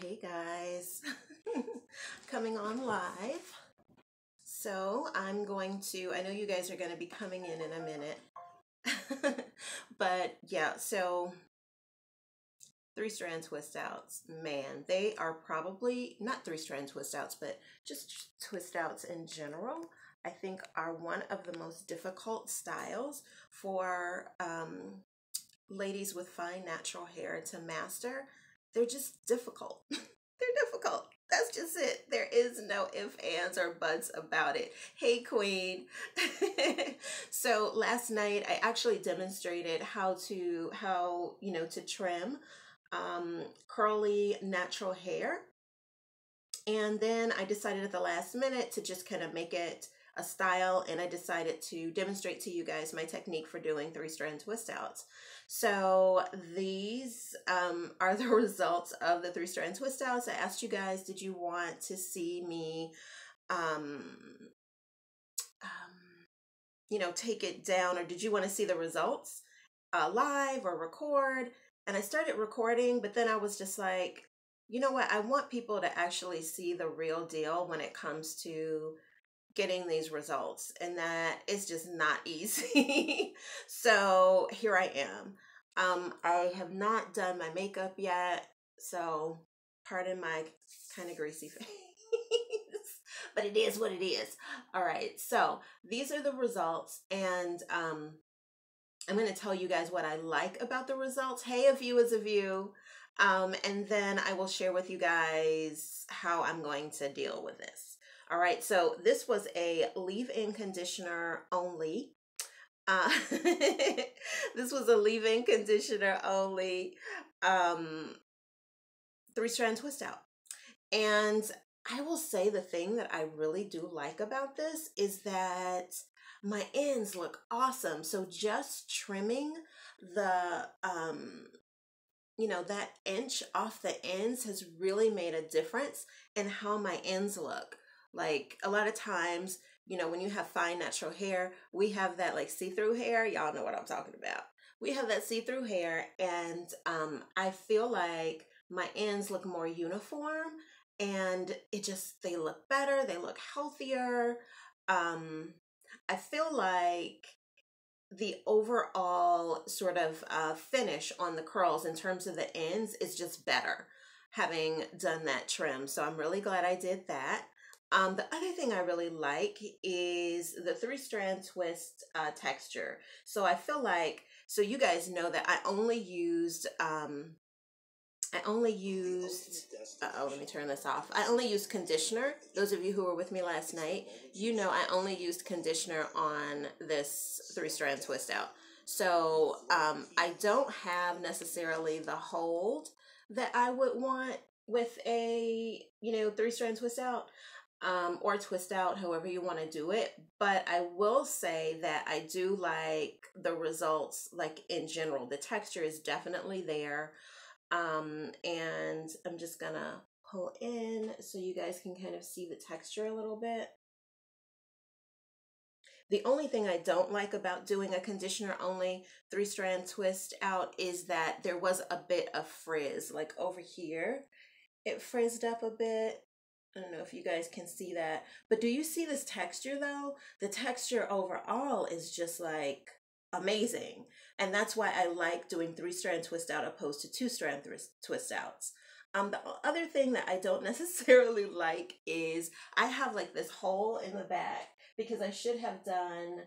Hey guys, coming on live. So I'm going to, I know you guys are going to be coming in a minute, but yeah, so 3-strand twist outs, man, they are probably, not 3-strand twist outs, but just twist outs in general, I think are one of the most difficult styles for ladies with fine natural hair to master. They're just difficult. They're difficult. That's just it. There is no ifs, ands, or buts about it. Hey, Queen. So last night I actually demonstrated how to trim curly natural hair. And then I decided at the last minute to just kind of make it a style, and I decided to demonstrate to you guys my technique for doing 3-strand twist outs. So these are the results of the 3-strand twist outs. I asked you guys, did you want to see me take it down, or did you want to see the results live or record? And I started recording, but then I was just like, you know what? I want people to actually see the real deal when it comes to getting these results, and that is just not easy. So here I am. I have not done my makeup yet, so pardon my kind of greasy face, but it is what it is. All right, so these are the results, and I'm going to tell you guys what I like about the results. Hey, a view is a view. And then I will share with you guys how I'm going to deal with this. All right, so this was a leave-in conditioner only. This was a leave-in conditioner only 3-strand twist out. And I will say the thing that I really do like about this is that my ends look awesome. So just trimming the that inch off the ends has really made a difference in how my ends look. Like a lot of times, when you have fine natural hair, we have that like see-through hair. Y'all know what I'm talking about. We have that see-through hair, and I feel like my ends look more uniform, and they look better. They look healthier. I feel like the overall sort of finish on the curls in terms of the ends is just better having done that trim. So I'm really glad I did that. The other thing I really like is the 3-strand twist texture. So I feel like, so you guys know that I only used, let me turn this off. I only used conditioner. Those of you who were with me last night, you know I only used conditioner on this 3-strand twist out. So I don't have necessarily the hold that I would want with a, 3-strand twist out. Or twist out, however you want to do it. But I will say that I do like the results, like in general. The texture is definitely there. And I'm just gonna pull in so you guys can kind of see the texture a little bit. The only thing I don't like about doing a conditioner only 3-strand twist out is that there was a bit of frizz, like over here. It frizzed up a bit. I don't know if you guys can see that, but do you see this texture though? The texture overall is just like amazing. And that's why I like doing 3-strand twist out opposed to 2-strand twist outs. The other thing that I don't necessarily like is I have like this hole in the back because I should have done,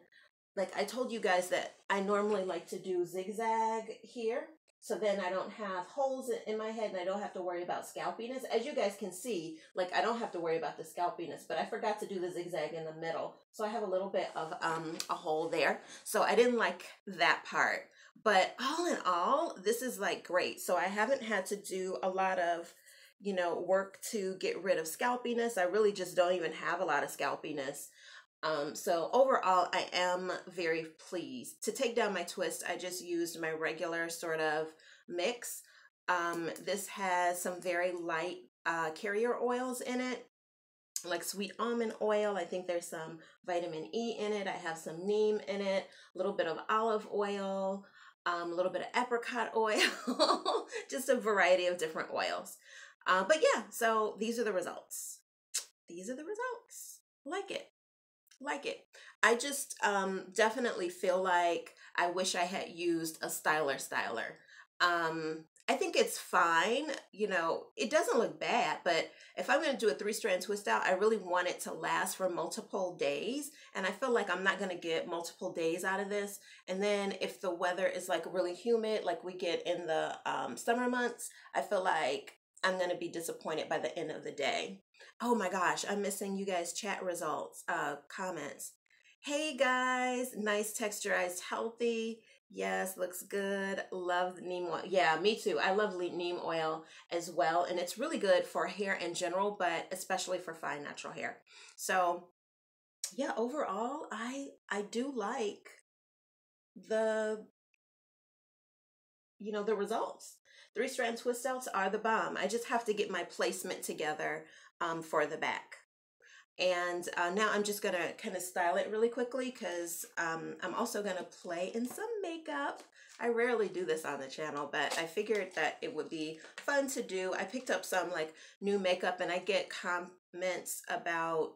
like I told you guys that I normally like to do zigzag here. So then I don't have holes in my head and I don't have to worry about scalpiness. As you guys can see, like I don't have to worry about the scalpiness, but I forgot to do the zigzag in the middle. So I have a little bit of a hole there. So I didn't like that part. But all in all, this is like great. So I haven't had to do a lot of, work to get rid of scalpiness. I really just don't even have a lot of scalpiness. So overall, I am very pleased. To take down my twist, I just used my regular sort of mix. This has some very light carrier oils in it, like sweet almond oil. I think there's some vitamin E in it. I have some neem in it, a little bit of olive oil, a little bit of apricot oil, just a variety of different oils. But yeah, so these are the results. These are the results. Like it. Like it. I just definitely feel like I wish I had used a styler. I think it's fine. You know, it doesn't look bad, but if I'm going to do a 3-strand twist out, I really want it to last for multiple days. And I feel like I'm not going to get multiple days out of this. And then if the weather is like really humid, like we get in the summer months, I feel like I'm going to be disappointed by the end of the day. Oh my gosh, I'm missing you guys' chat results, comments. Hey guys, nice texturized, healthy. Yes, looks good. Love the neem oil. Yeah, me too. I love neem oil as well. And it's really good for hair in general, but especially for fine natural hair. So yeah, overall, I do like the, the results. 3-strand twist outs are the bomb. I just have to get my placement together for the back. And now I'm just going to kind of style it really quickly because I'm also going to play in some makeup. I rarely do this on the channel, but I figured that it would be fun to do. I picked up some like new makeup and I get comments about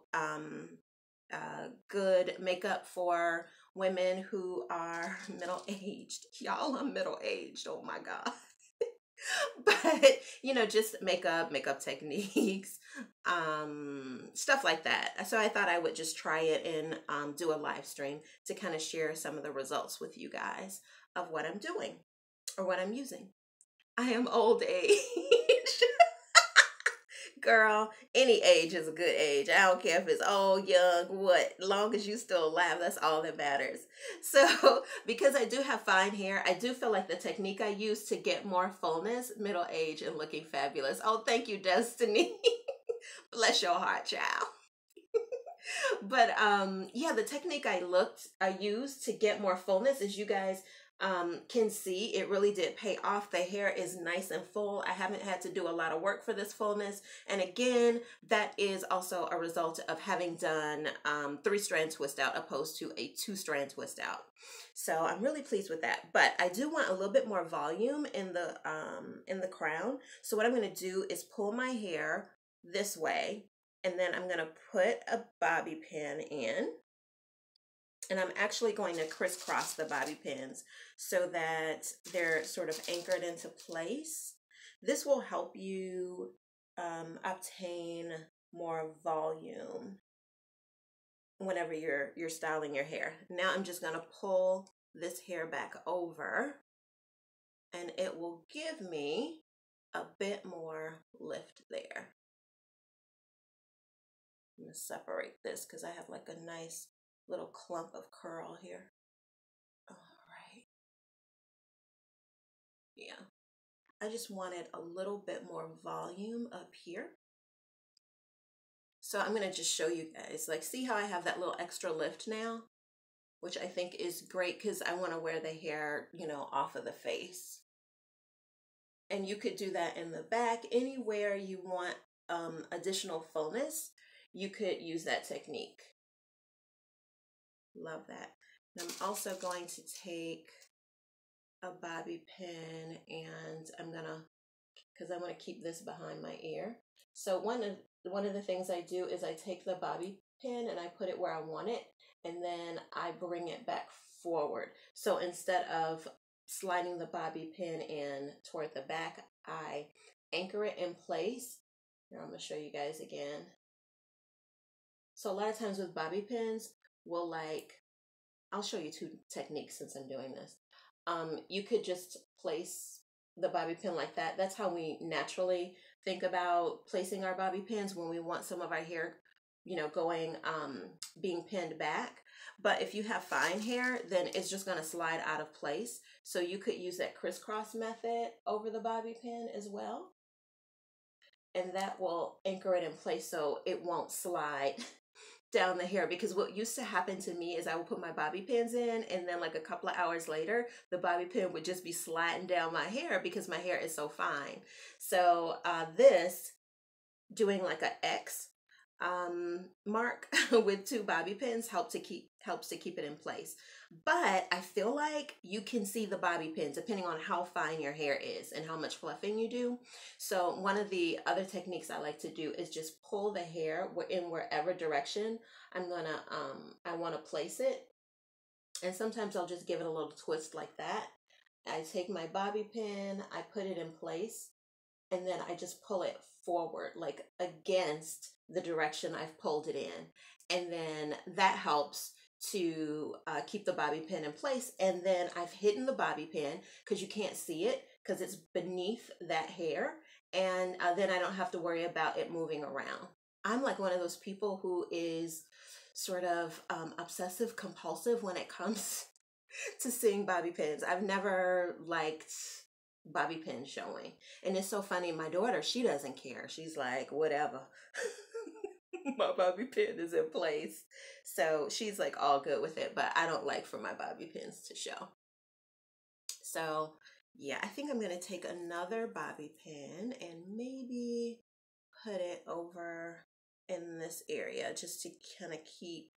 good makeup for women who are middle-aged. Y'all, I'm middle-aged. Oh my God. But just makeup techniques, stuff like that. So I thought I would just try it and do a live stream to kind of share some of the results with you guys of what I'm doing or what I'm using. I am old age. Girl, any age is a good age. I don't care if it's old, young, what. Long as you still alive, that's all that matters. So, because I do have fine hair, I do feel like the technique I use to get more fullness, middle age, and looking fabulous. Oh, thank you, Destiny. Bless your heart, child. But yeah, the technique I used to get more fullness, as you guys can see, it really did pay off. The hair is nice and full. I haven't had to do a lot of work for this fullness. And again, that is also a result of having done 3-strand twist out opposed to a 2-strand twist out. So I'm really pleased with that. But I do want a little bit more volume in the crown. So what I'm going to do is pull my hair this way, and then I'm going to put a bobby pin in. And I'm actually going to crisscross the bobby pins so that they're sort of anchored into place. This will help you obtain more volume whenever you're styling your hair. Now I'm just going to pull this hair back over, and it will give me a bit more lift there. I'm going to separate this because I have like a nice little clump of curl here. All right. Yeah. I just wanted a little bit more volume up here. So I'm going to just show you guys, like, see how I have that little extra lift now, which I think is great because I want to wear the hair, off of the face. And you could do that in the back. Anywhere you want additional fullness, you could use that technique. Love that. And I'm also going to take a bobby pin, and I'm gonna, because I want to keep this behind my ear. So one of the things I do is I take the bobby pin and I put it where I want it, and then I bring it back forward. So instead of sliding the bobby pin in toward the back, I anchor it in place. Here, I'm gonna show you guys again. So a lot of times with bobby pins, I'll show you two techniques since I'm doing this. You could just place the bobby pin like that. That's how we naturally think about placing our bobby pins when we want some of our hair, being pinned back. But if you have fine hair, then it's just going to slide out of place. So you could use that crisscross method over the bobby pin as well. And that will anchor it in place so it won't slide down the hair, because what used to happen to me is I would put my bobby pins in, and then like a couple of hours later the bobby pin would just be sliding down my hair because my hair is so fine. So this, doing like an X Marc with two bobby pins helps to keep it in place. But I feel like you can see the bobby pins depending on how fine your hair is and how much fluffing you do. So one of the other techniques I like to do is just pull the hair in wherever direction I want to place it. And sometimes I'll just give it a little twist like that. I take my bobby pin, I put it in place, and then I just pull it forward, like against the direction I've pulled it in. And then that helps to keep the bobby pin in place. And then I've hidden the bobby pin because you can't see it because it's beneath that hair. And then I don't have to worry about it moving around. I'm like one of those people who is sort of obsessive compulsive when it comes to seeing bobby pins. I've never liked bobby pins showing. And it's so funny, my daughter, she doesn't care. She's like, whatever. My bobby pin is in place. So she's like all good with it, but I don't like for my bobby pins to show. So yeah, I think I'm going to take another bobby pin and maybe put it over in this area just to kind of keep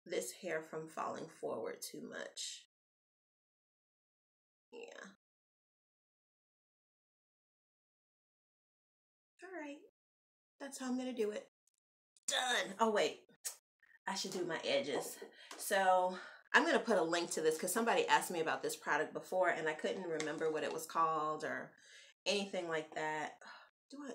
this hair from falling forward too much. Yeah. All right. That's how I'm going to do it. Done. Oh, wait. I should do my edges. So I'm going to put a link to this because somebody asked me about this product before and I couldn't remember what it was called or anything like that.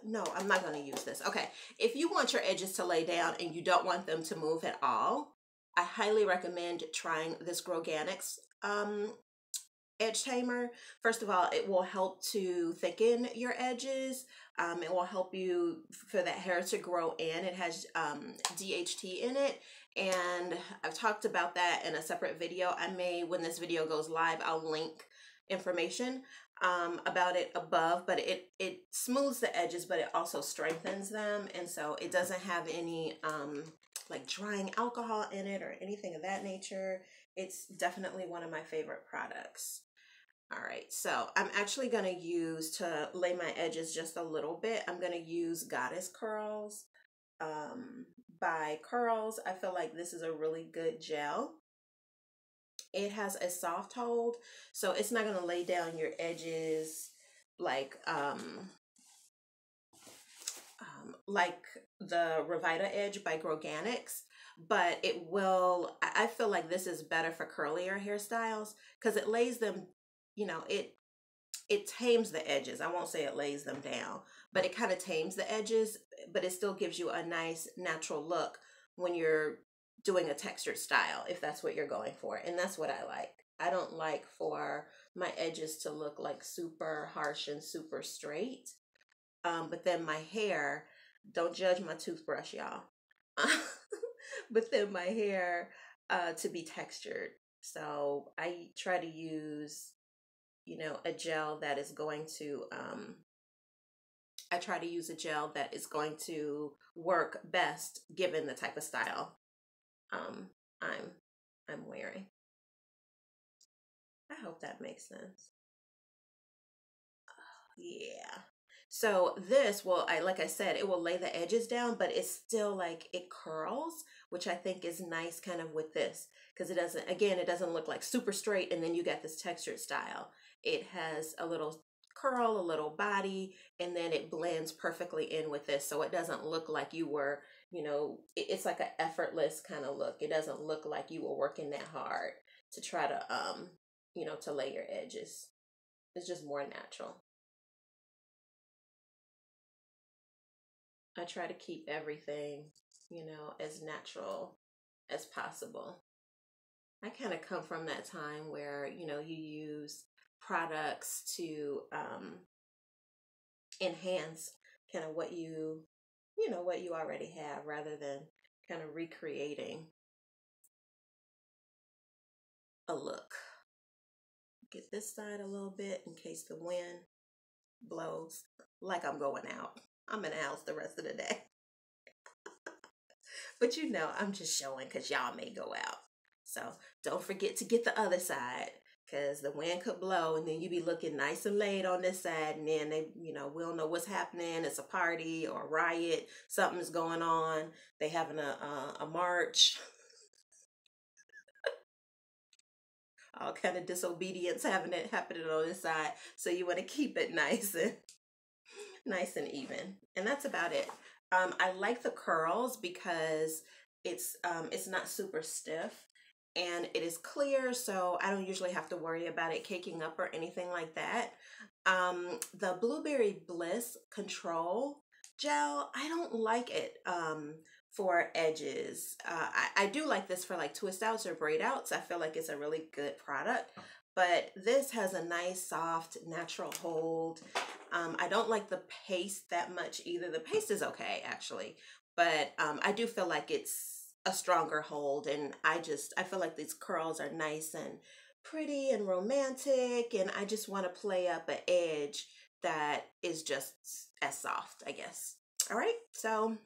No, I'm not going to use this. Okay. If you want your edges to lay down and you don't want them to move at all, I highly recommend trying this Groganics edge tamer. First of all, it will help to thicken your edges. It will help you for that hair to grow in. It has DHT in it, and I've talked about that in a separate video. I may, when this video goes live, I'll link information about it above, but it smooths the edges, but it also strengthens them, and so it doesn't have any like drying alcohol in it or anything of that nature. It's definitely one of my favorite products. All right, so I'm actually going to use, to lay my edges just a little bit, I'm going to use Goddess Curls by Curls. I feel like this is a really good gel. It has a soft hold, so it's not going to lay down your edges like the Revita Edge by Groganics, but it will, I feel like this is better for curlier hairstyles because it lays them, you know, it tames the edges. I won't say it lays them down, but it kind of tames the edges, but it still gives you a nice natural look when you're doing a textured style, if that's what you're going for. And that's what I like. I don't like for my edges to look like super harsh and super straight. But then my hair, don't judge my toothbrush, y'all. But then my hair to be textured. So I try to use, you know, a gel that is going to, I try to use a gel that is going to work best given the type of style I'm wearing. I hope that makes sense. Yeah. So this will, like I said, it will lay the edges down, but it's still like it curls, which I think is nice kind of with this because it doesn't, again, it doesn't look like super straight and then you get this textured style. It has a little curl, a little body, and then it blends perfectly in with this. So it doesn't look like you were, you know, it's like an effortless kind of look. It doesn't look like you were working that hard to try to, you know, to lay your edges. It's just more natural. I try to keep everything, you know, as natural as possible. I kind of come from that time where, you know, you use products to enhance kind of what you know, what you already have rather than kind of recreating a look. Get this side a little bit in case the wind blows like I'm going out. I'm in the house the rest of the day. But you know, I'm just showing because y'all may go out. So don't forget to get the other side. because the wind could blow and then you be looking nice and laid on this side, and then they, you know, we don't know what's happening. It's a party or a riot. Something's going on. They having a march. All kind of disobedience happening on this side. So you want to keep it nice and even. And that's about it. I like the curls because it's not super stiff and it is clear, so I don't usually have to worry about it caking up or anything like that. The Blueberry Bliss Control Gel, I don't like it for edges. I do like this for like twist outs or braid outs. I feel like it's a really good product. But this has a nice, soft, natural hold. I don't like the paste that much either. The paste is okay, actually. But I do feel like it's a stronger hold. And I feel like these curls are nice and pretty and romantic. And I just want to play up an edge that is just as soft, I guess. All right, so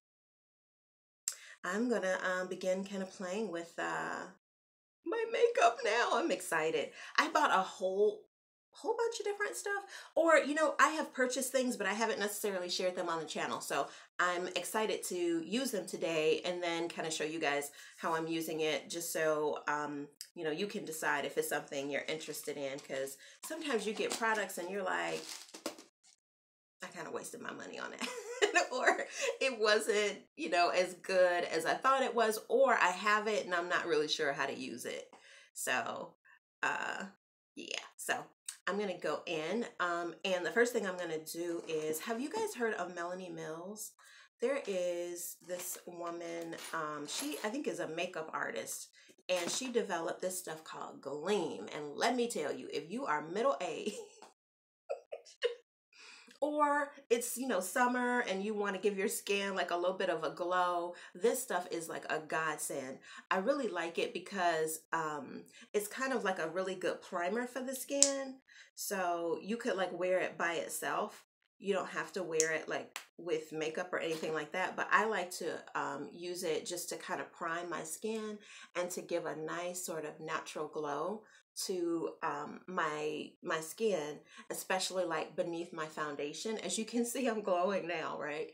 I'm going to begin kind of playing with my makeup now. I'm excited. I bought a whole bunch of different stuff, or you know, I have purchased things but I haven't necessarily shared them on the channel, so I'm excited to use them today and then kind of show you guys how I'm using it, just so you know, you can decide if it's something you're interested in, because sometimes you get products and you're like, I kind of wasted my money on it. Or it wasn't, you know, as good as I thought it was, or I have it and I'm not really sure how to use it. So, yeah, so I'm going to go in, and the first thing I'm going to do is, have you guys heard of Melanie Mills? There is this woman, she, I think, is a makeup artist, and she developed this stuff called Gleam. And let me tell you, if you are middle-aged, or it's, you know, summer and you want to give your skin like a little bit of a glow, this stuff is like a godsend. I really like it because it's kind of like a really good primer for the skin. So you could like wear it by itself. You don't have to wear it like with makeup or anything like that, but I like to use it just to kind of prime my skin and to give a nice sort of natural glow to my skin, especially like beneath my foundation. As you can see, I'm glowing now, right?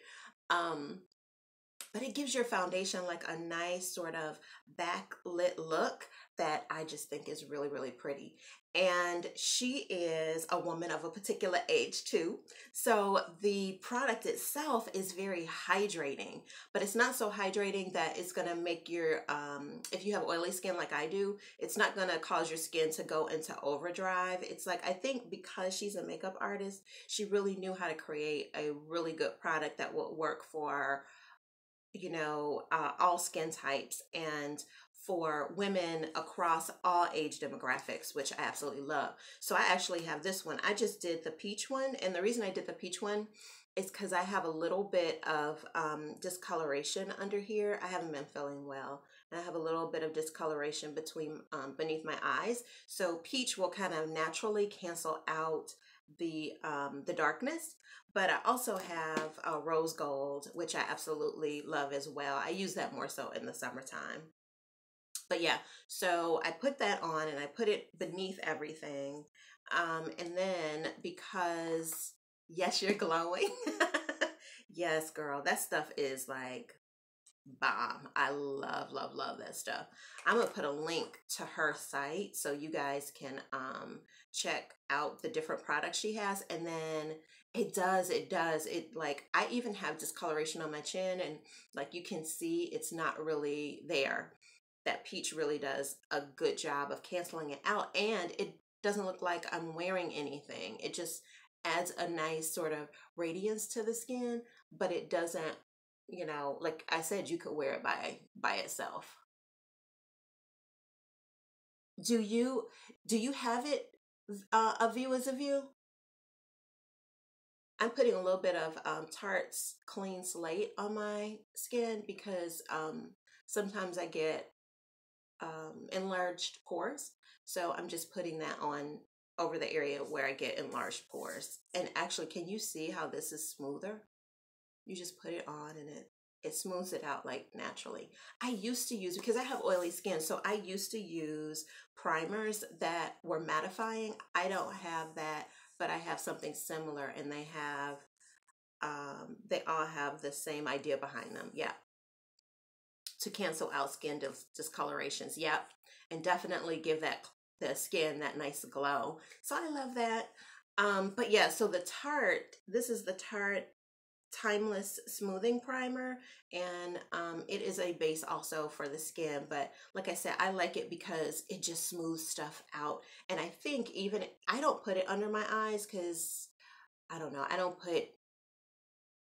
But it gives your foundation like a nice sort of backlit look that I just think is really, really pretty. And she is a woman of a particular age too. So the product itself is very hydrating, but it's not so hydrating that it's going to make your, if you have oily skin like I do, it's not going to cause your skin to go into overdrive. It's like, I think because she's a makeup artist, she really knew how to create a really good product that would work for, you know, all skin types and for women across all age demographics, which I absolutely love. So I actually have this one. I just did the peach one. And the reason I did the peach one is because I have a little bit of discoloration under here. I haven't been feeling well. And I have a little bit of discoloration between beneath my eyes. So peach will kind of naturally cancel out the darkness. But I also have rose gold, which I absolutely love as well. I use that more so in the summertime. But yeah, so I put that on and I put it beneath everything. And then because, yes, you're glowing. Yes, girl, that stuff is like bomb. I love, love, love that stuff. I'm gonna put a link to her site so you guys can check out the different products she has. And then it like, I even have discoloration on my chin, and like you can see it's not really there. That peach really does a good job of canceling it out, and it doesn't look like I'm wearing anything. It just adds a nice sort of radiance to the skin, but it doesn't, you know, like I said, you could wear it by itself. Do you have it a view as a view? I'm putting a little bit of Tarte's Clean Slate on my skin because sometimes I get enlarged pores. So I'm just putting that on over the area where I get enlarged pores. And actually, can you see how this is smoother? You just put it on and It smooths it out like naturally. I used to use, because I have oily skin, so I used to use primers that were mattifying. I don't have that, but I have something similar, and they all have the same idea behind them. Yeah. To cancel out skin discolorations. Yep. And definitely give the skin that nice glow. So I love that. But yeah, so this is the Tarte Timeless Smoothing Primer, and it is a base also for the skin, but like I said, I like it because it just smooths stuff out. And I think even, I don't put it under my eyes because I don't know, I don't put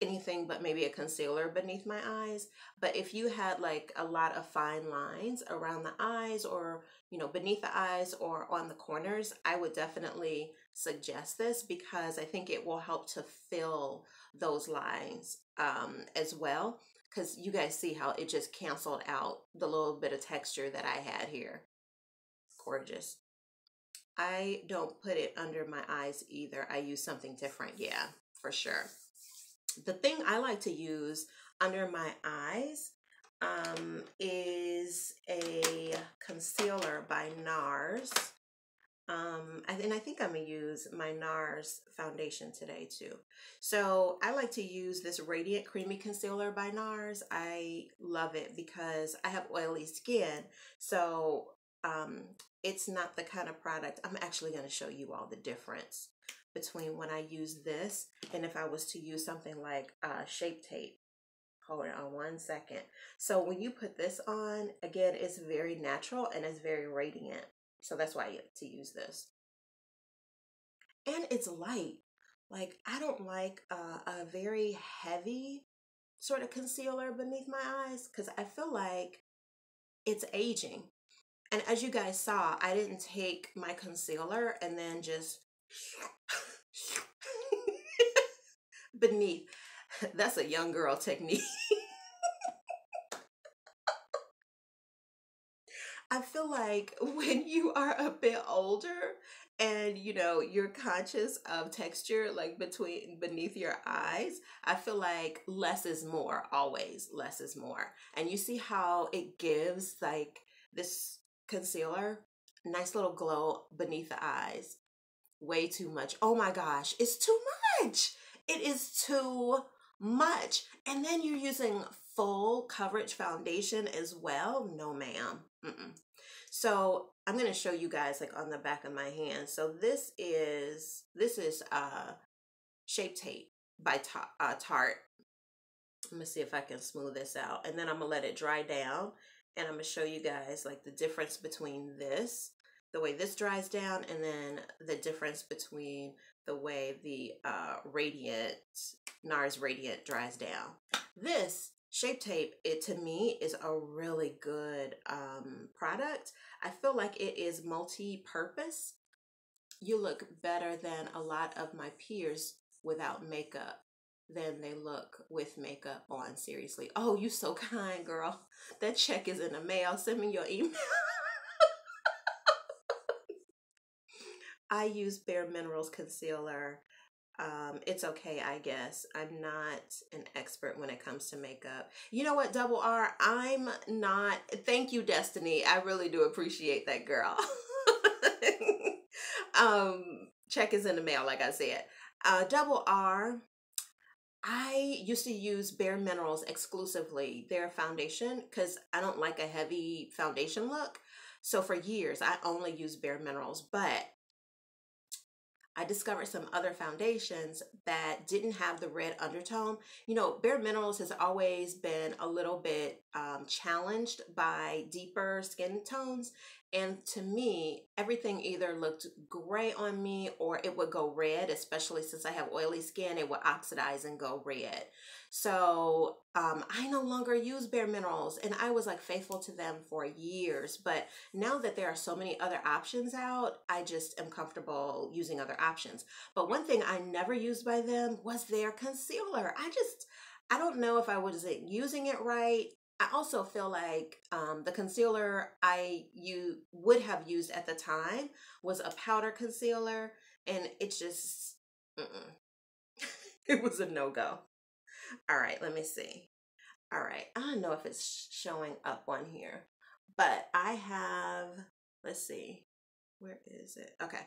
anything but maybe a concealer beneath my eyes. But if you had like a lot of fine lines around the eyes, or beneath the eyes or on the corners, I would definitely suggest this, because I think it will help to fill those lines as well, because you guys see how it just canceled out the little bit of texture that I had here. Gorgeous. I don't put it under my eyes either. I use something different. Yeah, for sure. The thing I like to use under my eyes is a concealer by NARS. And I think I'm going to use my NARS foundation today too. So I like to use this Radiant Creamy Concealer by NARS. I love it because I have oily skin. So it's not the kind of product, I'm actually going to show you all the difference between when I use this and if I was to use something like Shape Tape. Hold on one second. So when you put this on, again, it's very natural and it's very radiant. So that's why I like to use this. And it's light. Like, I don't like a very heavy sort of concealer beneath my eyes, because I feel like it's aging. And as you guys saw, I didn't take my concealer and then just beneath. That's a young girl technique. I feel like when you are a bit older and you're conscious of texture like beneath your eyes, I feel like less is more, always less is more. And you see how it gives like this concealer nice little glow beneath the eyes. Way too much. Oh my gosh, it's too much. It is too much. And then you're using full coverage foundation as well. No, ma'am. So I'm going to show you guys like on the back of my hand. So this is Shape Tape by Tarte. Let me see if I can smooth this out. And then I'm going to let it dry down. And I'm going to show you guys like the difference between this, the way this dries down, and then the difference between the way the NARS Radiant dries down. This Shape Tape, it to me is a really good product. I feel like it is multi-purpose. You look better than a lot of my peers without makeup than they look with makeup on, seriously. Oh, you so kind, girl. That check is in the mail. Send me your email. I use Bare Minerals concealer. It's okay, I guess. I'm not an expert when it comes to makeup. You know what, Double R? I'm not. Thank you, Destiny. I really do appreciate that, girl. Check is in the mail, like I said. Double R, I used to use Bare Minerals exclusively, their foundation, because I don't like a heavy foundation look. So for years, I only used Bare Minerals, but I discovered some other foundations that didn't have the red undertone. Bare Minerals has always been a little bit challenged by deeper skin tones. And to me, everything either looked gray on me or it would go red, especially since I have oily skin, it would oxidize and go red. So I no longer use Bare Minerals, and I was like faithful to them for years. But now that there are so many other options out, I just am comfortable using other options. But one thing I never used by them was their concealer. I don't know if I wasn't using it right. I also feel like the concealer you would have used at the time was a powder concealer, and it just, it was a no-go. All right, let me see. All right, I don't know if it's showing up on here, but I have, let's see, where is it? Okay,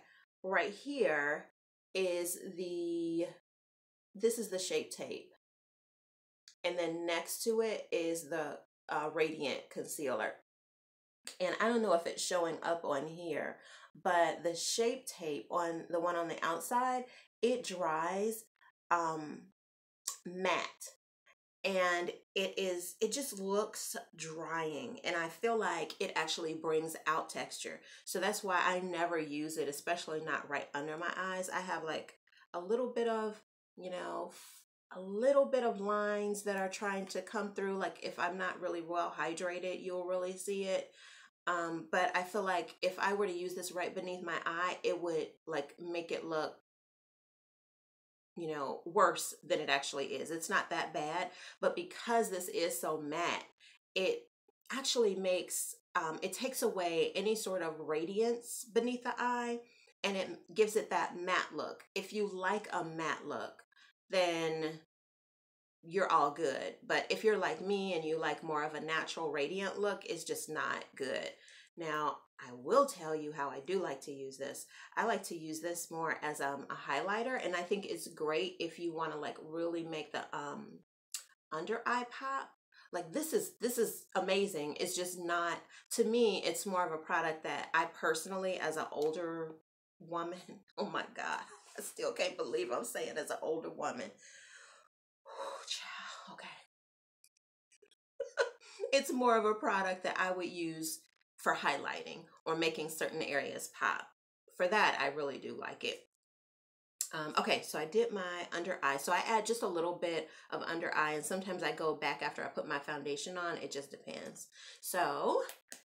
right here is this is the Shape Tape. And then next to it is the Radiant Concealer. And I don't know if it's showing up on here, but the Shape Tape, on the one on the outside, it dries matte. And it just looks drying, and I feel like it actually brings out texture. So that's why I never use it, especially not right under my eyes. I have like a little bit of, you know, a little bit of lines that are trying to come through. Like if I'm not really well hydrated, you'll really see it. But I feel like if I were to use this right beneath my eye, it would like make it look, you know, worse than it actually is. It's not that bad, but because this is so matte, it actually makes, it takes away any sort of radiance beneath the eye, and it gives it that matte look. If you like a matte look, then you're all good. But if you're like me and you like more of a natural radiant look, it's just not good. Now, I will tell you how I do like to use this. I like to use this more as a highlighter, and I think it's great if you want to like really make the under eye pop. Like this is amazing. It's just not, to me, it's more of a product that I personally, as an older woman, oh my God, I still can't believe I'm saying as an older woman. Okay. It's more of a product that I would use for highlighting or making certain areas pop. For that, I really do like it. Okay, so I did my under eye. So I add just a little bit of under eye, and sometimes I go back after I put my foundation on. It just depends. So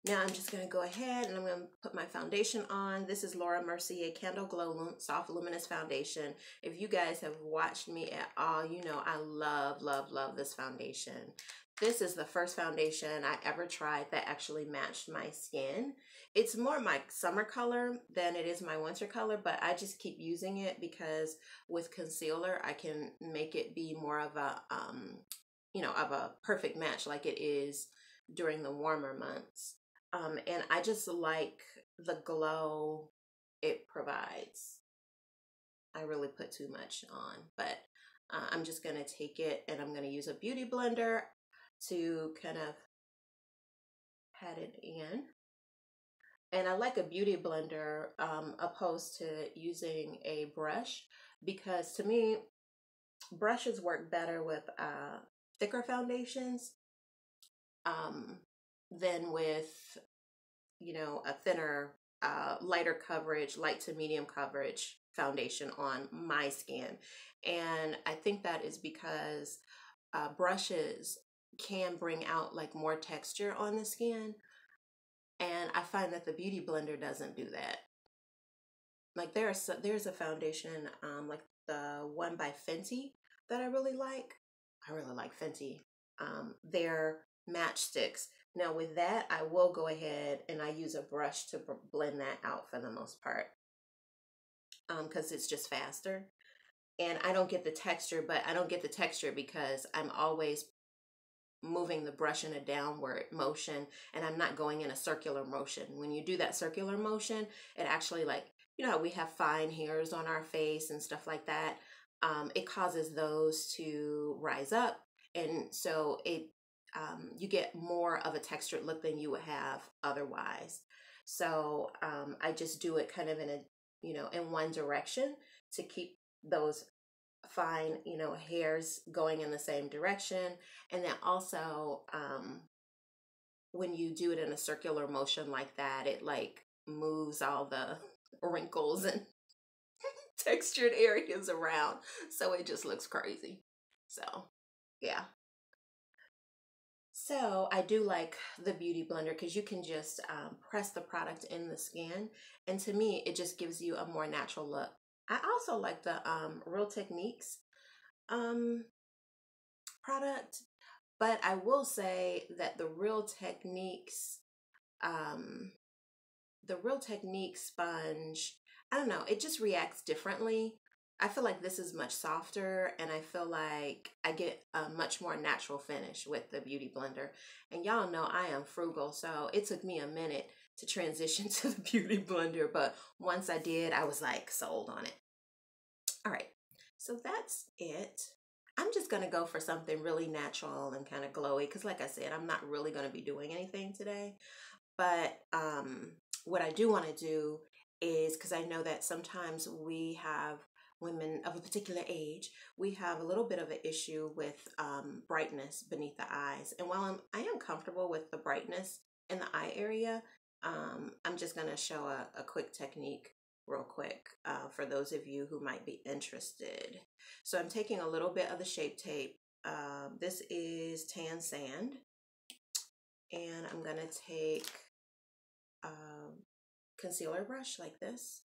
now I'm just going to go ahead and I'm going to put my foundation on. This is Laura Mercier Candle Glow Soft Luminous Foundation. If you guys have watched me at all, you know I love, love, love this foundation. This is the first foundation I ever tried that actually matched my skin. It's more my summer color than it is my winter color, but I just keep using it because with concealer, I can make it be more of a, you know, of a perfect match like it is during the warmer months. And I just like the glow it provides. I really put too much on, but I'm just going to take it and I'm going to use a beauty blender to kind of pat it in. And I like a beauty blender opposed to using a brush, because to me, brushes work better with thicker foundations than with, you know, a thinner, lighter coverage, light to medium coverage foundation on my skin. And I think that is because brushes can bring out like more texture on the skin. And I find that the beauty blender doesn't do that. Like there's a foundation, like the one by Fenty that I really like. I really like Fenty. They're matchsticks. Now with that, I will go ahead and I use a brush to blend that out for the most part. Because it's just faster. And I don't get the texture, but I don't get the texture because I'm always moving the brush in a downward motion, and I'm not going in a circular motion. When you do that circular motion, it actually, like, you know, we have fine hairs on our face and stuff like that. It causes those to rise up, and so it you get more of a textured look than you would have otherwise. So I just do it kind of in a, you know, in one direction to keep those fine, you know, hairs going in the same direction. And then also when you do it in a circular motion like that, it like moves all the wrinkles and textured areas around, so it just looks crazy. So yeah, so I do like the beauty blender because you can just press the product in the skin, and to me it just gives you a more natural look. I also like the Real Techniques product, but I will say that the Real Techniques sponge, I don't know, it just reacts differently I feel like this is much softer, and I feel like I get a much more natural finish with the Beauty Blender. And y'all know I am frugal, so it took me a minute to transition to the Beauty Blender, but once I did, I was like sold on it. All right, so that's it. I'm just gonna go for something really natural and kind of glowy, because like I said, I'm not really gonna be doing anything today. But what I do want to do is, because I know that sometimes we have women of a particular age, we have a little bit of an issue with brightness beneath the eyes. And while I am comfortable with the brightness in the eye area, I'm just going to show a quick technique real quick for those of you who might be interested. So I'm taking a little bit of the Shape Tape. This is Tan Sand. And I'm going to take a concealer brush like this.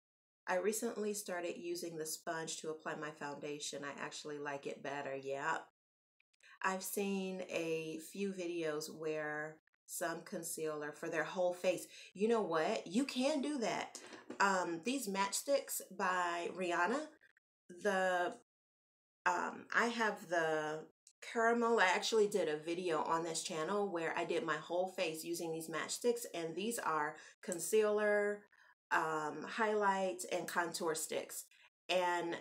I recently started using the sponge to apply my foundation. I actually like it better. Yeah. I've seen a few videos where some concealer for their whole face. You know what? You can do that. These matchsticks by Rihanna, I have the caramel. I actually did a video on this channel where I did my whole face using these matchsticks, and these are concealer, highlight, and contour sticks, and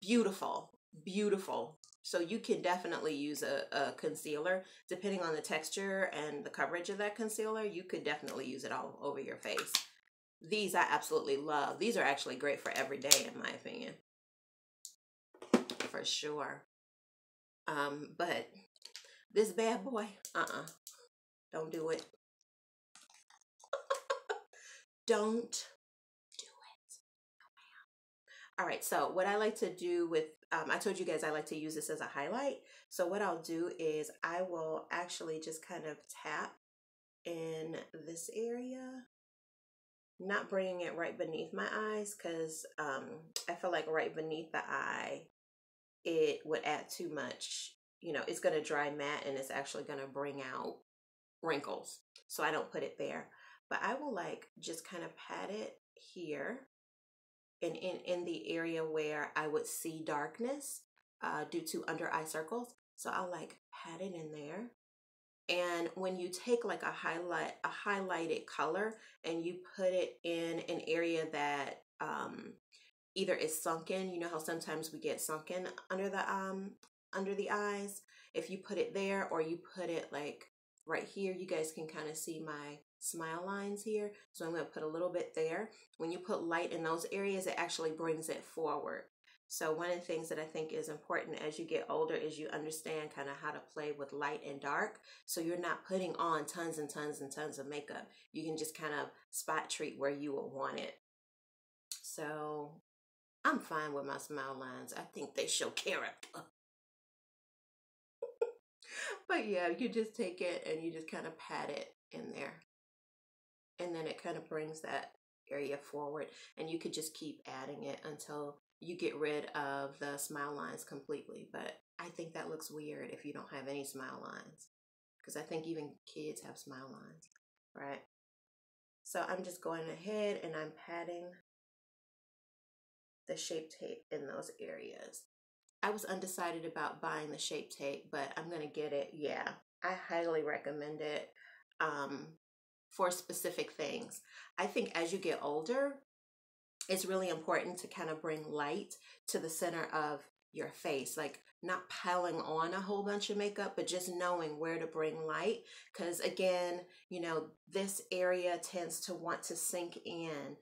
beautiful, beautiful. So you can definitely use a concealer depending on the texture and the coverage of that concealer. You could definitely use it all over your face. These I absolutely love. These are actually great for every day, in my opinion, for sure. But this bad boy, don't do it. Don't do it. All right, so what I like to do with, I told you guys I like to use this as a highlight. So what I'll do is I will actually just kind of tap in this area, not bringing it right beneath my eyes, because I feel like right beneath the eye, it would add too much. You know, it's going to dry matte, and it's actually going to bring out wrinkles. So I don't put it there. But I will like just kind of pat it here and in the area where I would see darkness due to under eye circles. So I'll like pat it in there. And when you take like a highlighted color and you put it in an area that either is sunken, you know how sometimes we get sunken under the eyes. If you put it there, or you put it like right here, you guys can kind of see my smile lines here. So I'm going to put a little bit there. When you put light in those areas, it actually brings it forward. So one of the things that I think is important as you get older is you understand kind of how to play with light and dark. So you're not putting on tons and tons and tons of makeup. You can just kind of spot treat where you would want it. So I'm fine with my smile lines. I think they show character. But yeah, you just take it and you just kind of pat it in there. And then it kind of brings that area forward. And you could just keep adding it until you get rid of the smile lines completely. But I think that looks weird if you don't have any smile lines, because I think even kids have smile lines, right? So I'm just going ahead and I'm patting the Shape Tape in those areas. I was undecided about buying the Shape Tape, but I'm going to get it. Yeah, I highly recommend it for specific things. I think as you get older, it's really important to kind of bring light to the center of your face, like not piling on a whole bunch of makeup, but just knowing where to bring light. Because again, you know, this area tends to want to sink in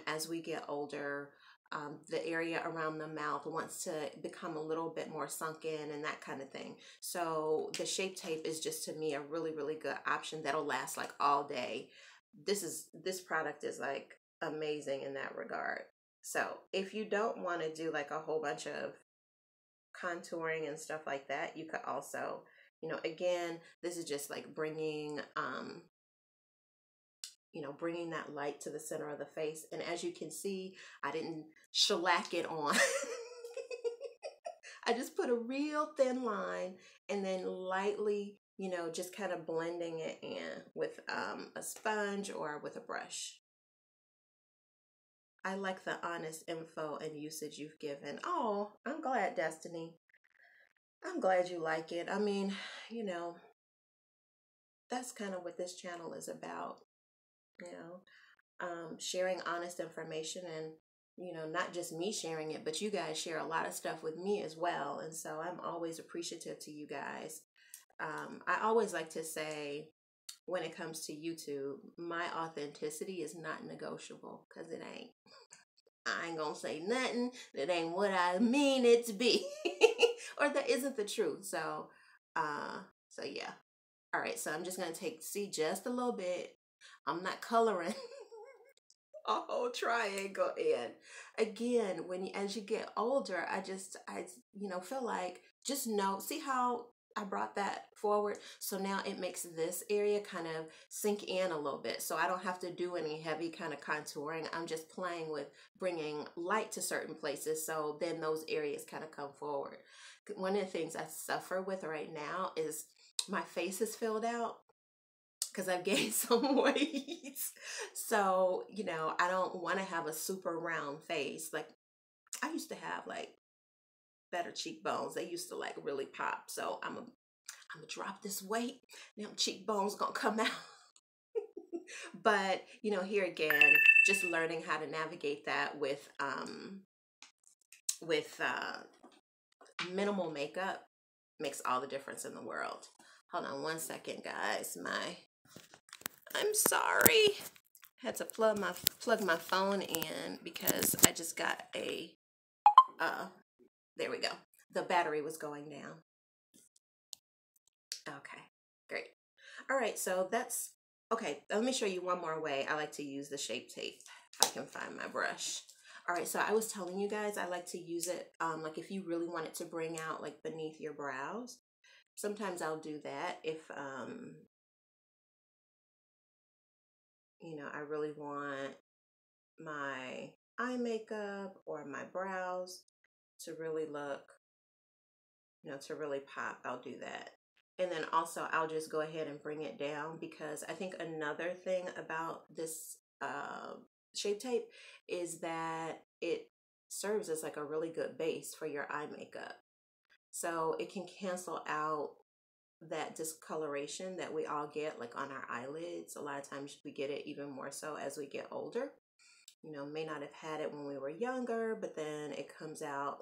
as we get older. The area around the mouth wants to become a little bit more sunken and that kind of thing. So the Shape Tape is just, to me, a really, really good option that'll last like all day. This product is like amazing in that regard. So if you don't want to do like a whole bunch of contouring and stuff like that, you could also, you know, again, this is just like bringing you know, bringing that light to the center of the face. And as you can see, I didn't shellac it on. I just put a real thin line and then lightly, you know, just kind of blending it in with a sponge or with a brush. I like the honest info and usage you've given. Oh, I'm glad, Destiny. I'm glad you like it. I mean, you know, that's kind of what this channel is about, you know, sharing honest information and, you know, not just me sharing it, but you guys share a lot of stuff with me as well. And so I'm always appreciative to you guys. I always like to say, when it comes to YouTube, my authenticity is not negotiable because it ain't. I ain't gonna say nothing that ain't what I mean it to be or that isn't the truth. So, yeah. All right, so I'm just gonna see just a little bit. I'm not coloring a whole triangle in. Again, as you get older, I feel like just know, see how I brought that forward? So now it makes this area kind of sink in a little bit. So I don't have to do any heavy kind of contouring. I'm just playing with bringing light to certain places. So then those areas kind of come forward. One of the things I suffer with right now is my face is filled out because I've gained some weight. So, you know, I don't want to have a super round face. Like I used to have like better cheekbones. They used to like really pop. So I'm gonna drop this weight. Now cheekbones gonna come out. But, you know, here again, just learning how to navigate that with minimal makeup makes all the difference in the world. Hold on one second, guys. I'm sorry. Had to plug my phone in because I just got there we go. The battery was going down. Okay, great. All right, so that's okay. Let me show you one more way I like to use the Shape Tape if I can find my brush. All right, so I was telling you guys I like to use it like if you really want it to bring out like beneath your brows. Sometimes I'll do that if you know, I really want my eye makeup or my brows to really look, you know, to really pop. I'll do that. And then also I'll just go ahead and bring it down because I think another thing about this Shape Tape is that it serves as like a really good base for your eye makeup. So it can cancel out that discoloration that we all get like on our eyelids. A lot of times we get it even more so as we get older. You know, may not have had it when we were younger, but then it comes out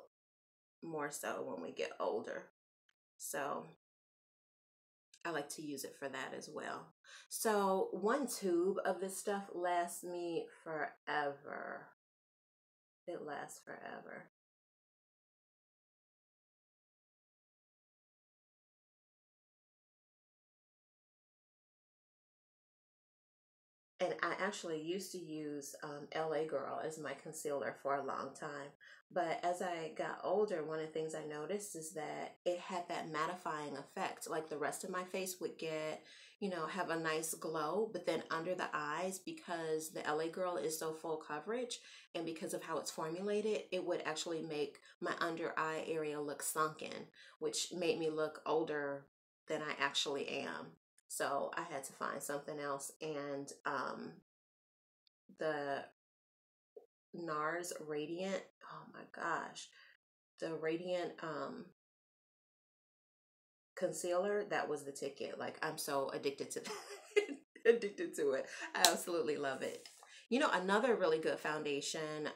more so when we get older. So I like to use it for that as well. So one tube of this stuff lasts me forever. It lasts forever. And I actually used to use LA Girl as my concealer for a long time. But as I got older, one of the things I noticed is that it had that mattifying effect. Like the rest of my face would get, you know, have a nice glow. But then under the eyes, because the LA Girl is so full coverage and because of how it's formulated, it would actually make my under eye area look sunken, which made me look older than I actually am. So I had to find something else. And the NARS Radiant, oh my gosh, the Radiant concealer, that was the ticket. Like I'm so addicted to that. Addicted to it. I absolutely love it. You know, another really good foundation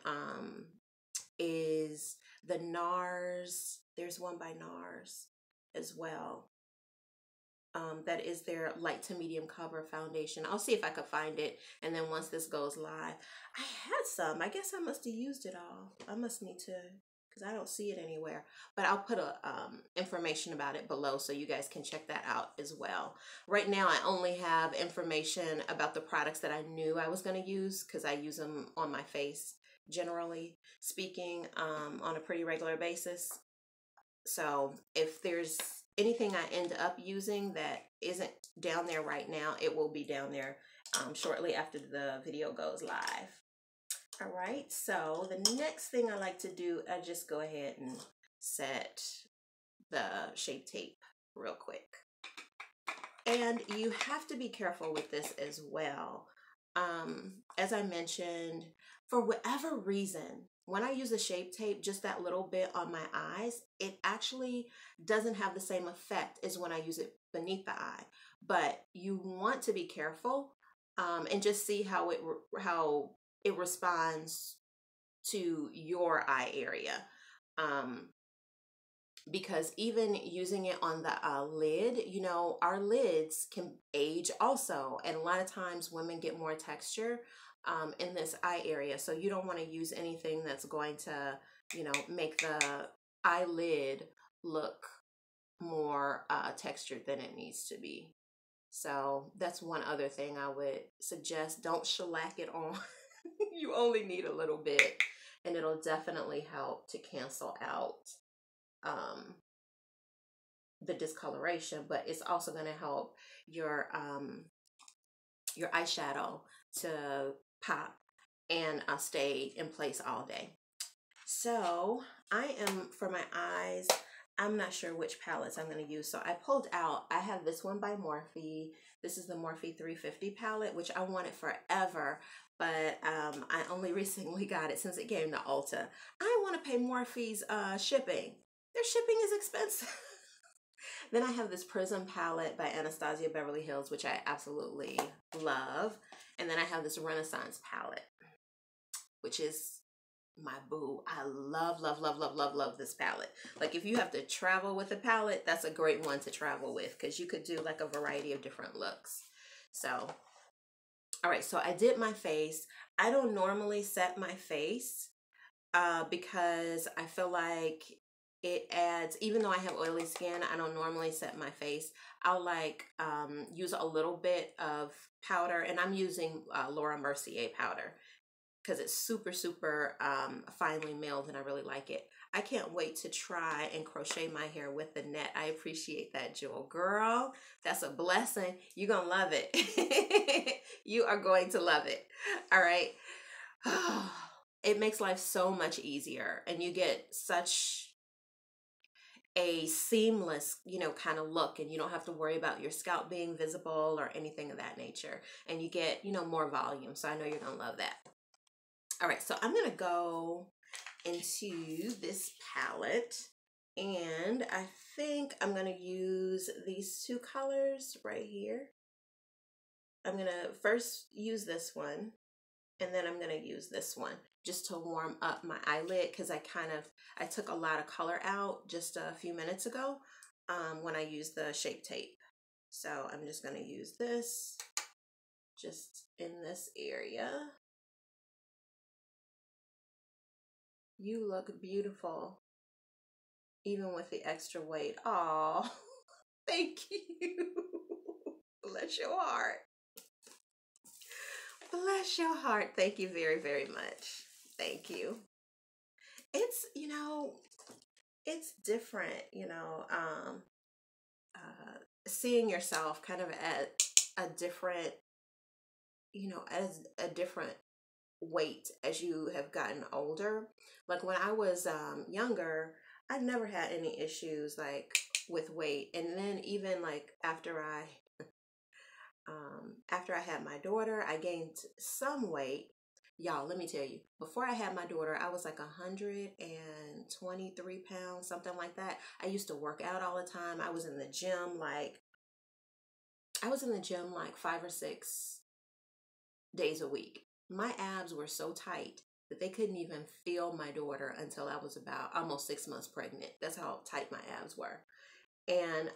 is the NARS. There's one by NARS as well. That is their light to medium cover foundation. I'll see if I could find it. And then once this goes live, I had some. I guess I must have used it all. I must need to, because I don't see it anywhere. But I'll put a information about it below so you guys can check that out as well. Right now, I only have information about the products that I knew I was going to use because I use them on my face, generally speaking, on a pretty regular basis. So if there's anything I end up using that isn't down there right now, it will be down there shortly after the video goes live. All right, so the next thing I like to do, I just go ahead and set the Shape Tape real quick. And you have to be careful with this as well. As I mentioned, For whatever reason, when I use a Shape Tape, just that little bit on my eyes, it actually doesn't have the same effect as when I use it beneath the eye. But you want to be careful, and just see how it responds to your eye area. Because even using it on the lid, you know, our lids can age also. And a lot of times women get more texture in this eye area. So you don't want to use anything that's going to, you know, make the eyelid look more textured than it needs to be. So that's one other thing I would suggest. Don't shellac it on. You only need a little bit, and it'll definitely help to cancel out the discoloration, but it's also going to help your eyeshadow to pop and stay in place all day. So I am, for my eyes, I'm not sure which palettes I'm going to use. So I pulled out, I have this one by Morphe. This is the Morphe 350 palette, which I wanted forever, but I only recently got it since it came to Ulta. I want to pay Morphe's shipping. Their shipping is expensive. Then I have this Prism palette by Anastasia Beverly Hills, which I absolutely love. And then I have this Renaissance palette, which is my boo. I love, love, love, love, love, love this palette. Like if you have to travel with a palette, that's a great one to travel with, because you could do like a variety of different looks. So, all right, so I did my face. I don't normally set my face because I feel like it adds, even though I have oily skin, I don't normally set my face. I'll like use a little bit of powder, and I'm using Laura Mercier powder because it's super, super finely milled, and I really like it. I can't wait to try and crochet my hair with the net. I appreciate that, Jewel. Girl, that's a blessing. You're going to love it. You are going to love it. All right. It makes life so much easier, and you get such a seamless, you know, kind of look, and you don't have to worry about your scalp being visible or anything of that nature. And you get, you know, more volume. So I know you're going to love that. All right, so I'm going to go into this palette, and I think I'm going to use these two colors right here. I'm going to first use this one, and then I'm going to use this one just to warm up my eyelid, because I took a lot of color out just a few minutes ago when I used the Shape Tape. So I'm just going to use this just in this area. You look beautiful, even with the extra weight. Aw, thank you. Bless your heart. Bless your heart. Thank you very, very much. Thank you. It's, you know, it's different, you know, seeing yourself kind of at a different, you know, as a different weight as you have gotten older. Like when I was younger, I never had any issues like with weight. And then even like after I had my daughter, I gained some weight. Y'all, let me tell you, before I had my daughter, I was like 123 pounds, something like that. I used to work out all the time. I was in the gym like 5 or 6 days a week. My abs were so tight that they couldn't even feel my daughter until I was about almost 6 months pregnant. That's how tight my abs were. And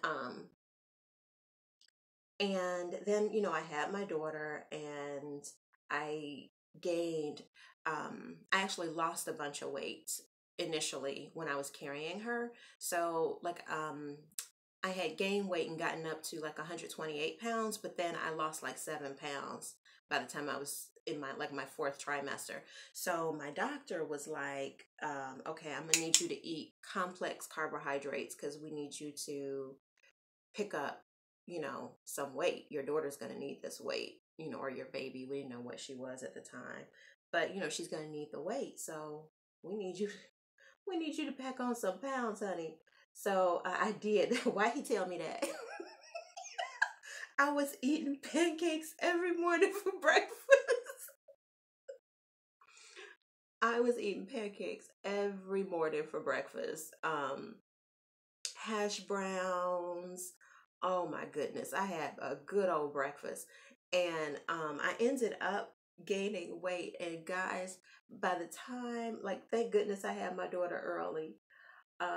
then, you know, I had my daughter, and I gained, I actually lost a bunch of weight initially when I was carrying her. So like, I had gained weight and gotten up to like 128 pounds, but then I lost like 7 pounds by the time I was in my 4th trimester. So my doctor was like, okay, I'm gonna need you to eat complex carbohydrates because we need you to pick up, you know, some weight. Your daughter's going to need this weight, you know, or your baby. We didn't know what she was at the time, but you know, she's going to need the weight. So we need you to pack on some pounds, honey. So I did. Why he tell me that? I was eating pancakes every morning for breakfast. I was eating pancakes every morning for breakfast. Hash browns. Oh my goodness. I had a good old breakfast. And I ended up gaining weight. And guys, by the time, like, thank goodness I had my daughter early.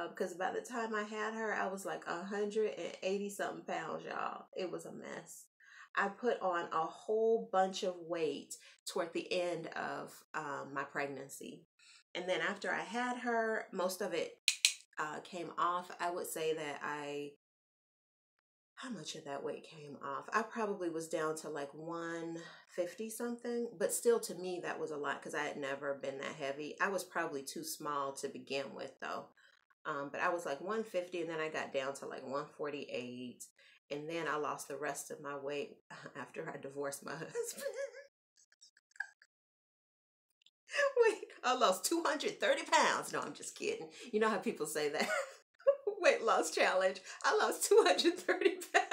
Because by the time I had her, I was like 180 something pounds, y'all. It was a mess. I put on a whole bunch of weight toward the end of my pregnancy. And then after I had her, most of it came off. I would say that how much of that weight came off? I probably was down to like 150 something, but still to me that was a lot because I had never been that heavy. I was probably too small to begin with though. But I was like 150 and then I got down to like 148. And then I lost the rest of my weight after I divorced my husband. Wait, I lost 230 pounds. No, I'm just kidding. You know how people say that? Weight loss challenge. I lost 230 pounds.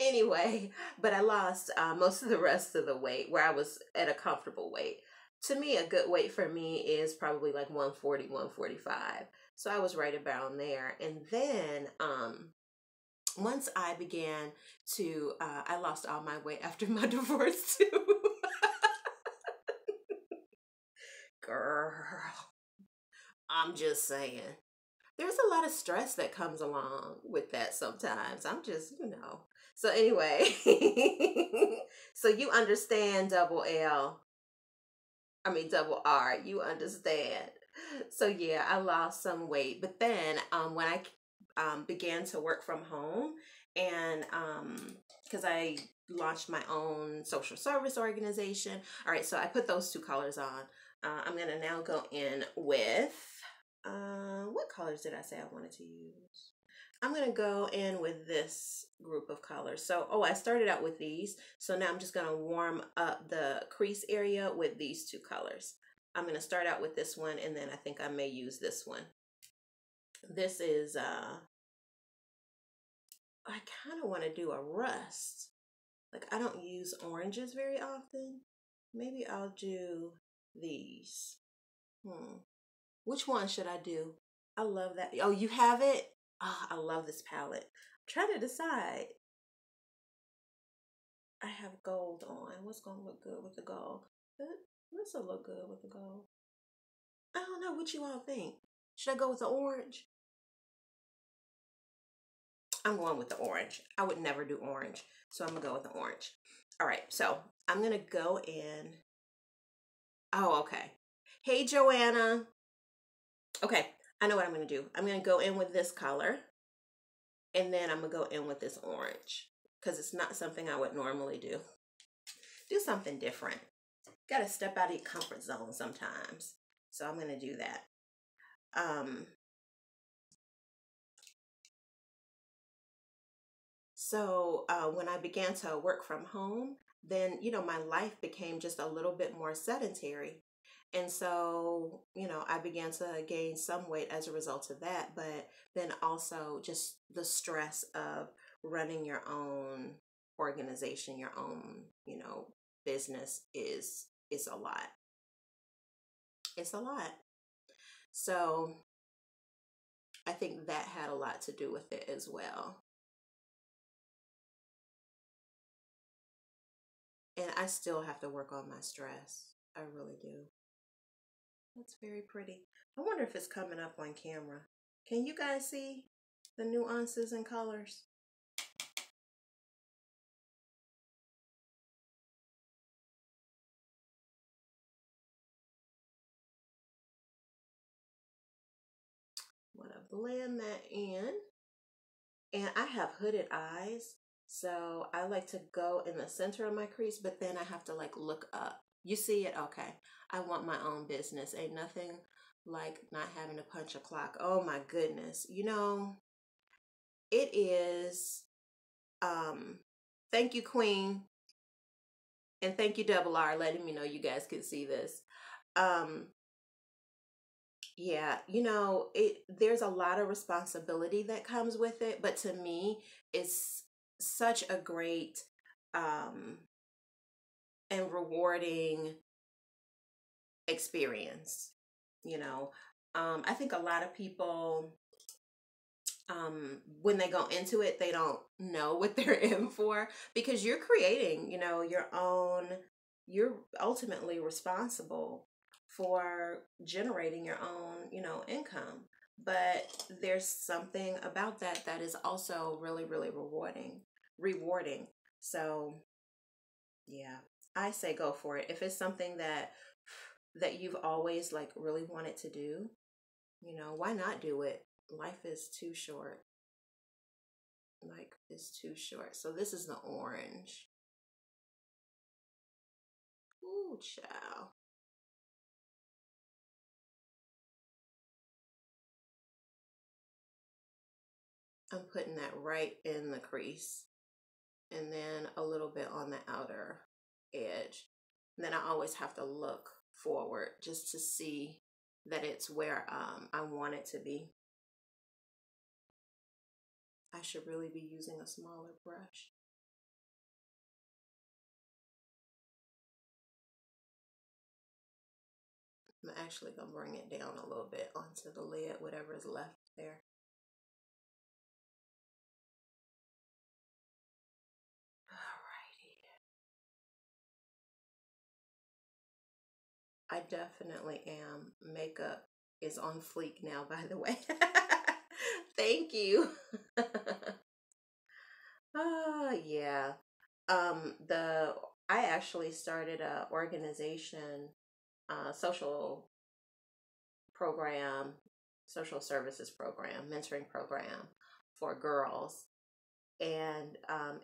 Anyway, but I lost most of the rest of the weight where I was at a comfortable weight. To me, a good weight for me is probably like 140, 145. So I was right about there. And then once I began to, I lost all my weight after my divorce too. Girl, I'm just saying. There's a lot of stress that comes along with that sometimes. I'm just, you know. So anyway, so you understand double L. I mean double R. You understand. So yeah, I lost some weight. But then when I began to work from home and because I launched my own social service organization. All right, so I put those two colors on. I'm going to now go in with, what colors did I say I wanted to use? I'm going to go in with this group of colors. So, oh, I started out with these. So now I'm just going to warm up the crease area with these two colors. I'm going to start out with this one, and then I think I may use this one. This is, I kind of want to do a rust. Like, I don't use oranges very often. Maybe I'll do these. Which one should I do? I love that. Oh, you have it? Oh, I love this palette. I'm trying to decide. I have gold on. What's going to look good with the gold? This will look good with the gold. I don't know what you all think. Should I go with the orange? I'm going with the orange. I would never do orange. So I'm going to go with the orange. All right. So I'm going to go in. Oh, okay. Hey, Joanna. Okay. I know what I'm going to do. I'm going to go in with this color. And then I'm going to go in with this orange. Because it's not something I would normally do. Do something different. Got to step out of your comfort zone sometimes. So I'm going to do that. So when I began to work from home, then, you know, my life became just a little bit more sedentary. And so, you know, I began to gain some weight as a result of that. But then also just the stress of running your own organization, your own, you know, business is a lot. It's a lot. So I think that had a lot to do with it as well. And I still have to work on my stress. I really do. That's very pretty. I wonder if it's coming up on camera. Can you guys see the nuances and colors? I'm gonna blend that in. And I have hooded eyes, so I like to go in the center of my crease, but then I have to like look up. You see it? Okay. I want my own business. Ain't nothing like not having to punch a clock. Oh my goodness. You know, it is, thank you, Queen. And thank you, Double R, letting me know you guys can see this. Yeah, you know, there's a lot of responsibility that comes with it, but to me, it's such a great and rewarding experience. You know, I think a lot of people, when they go into it, they don't know what they're in for, because you're creating, your own, you're ultimately responsible for generating your own, income. But there's something about that that is also really, really rewarding. So yeah, I say go for it. If it's something that you've always like really wanted to do, why not do it? Life is too short. Like, it's too short. So this is the orange. Ooh, child. I'm putting that right in the crease, and then a little bit on the outer edge. And then I always have to look forward just to see that it's where I want it to be. I should really be using a smaller brush. I'm actually going to bring it down a little bit onto the lid, whatever is left there. Alrighty. I definitely am. Makeup is on fleek now, by the way. Thank you. Yeah. I actually started a organization, social program, social services program, mentoring program for girls. And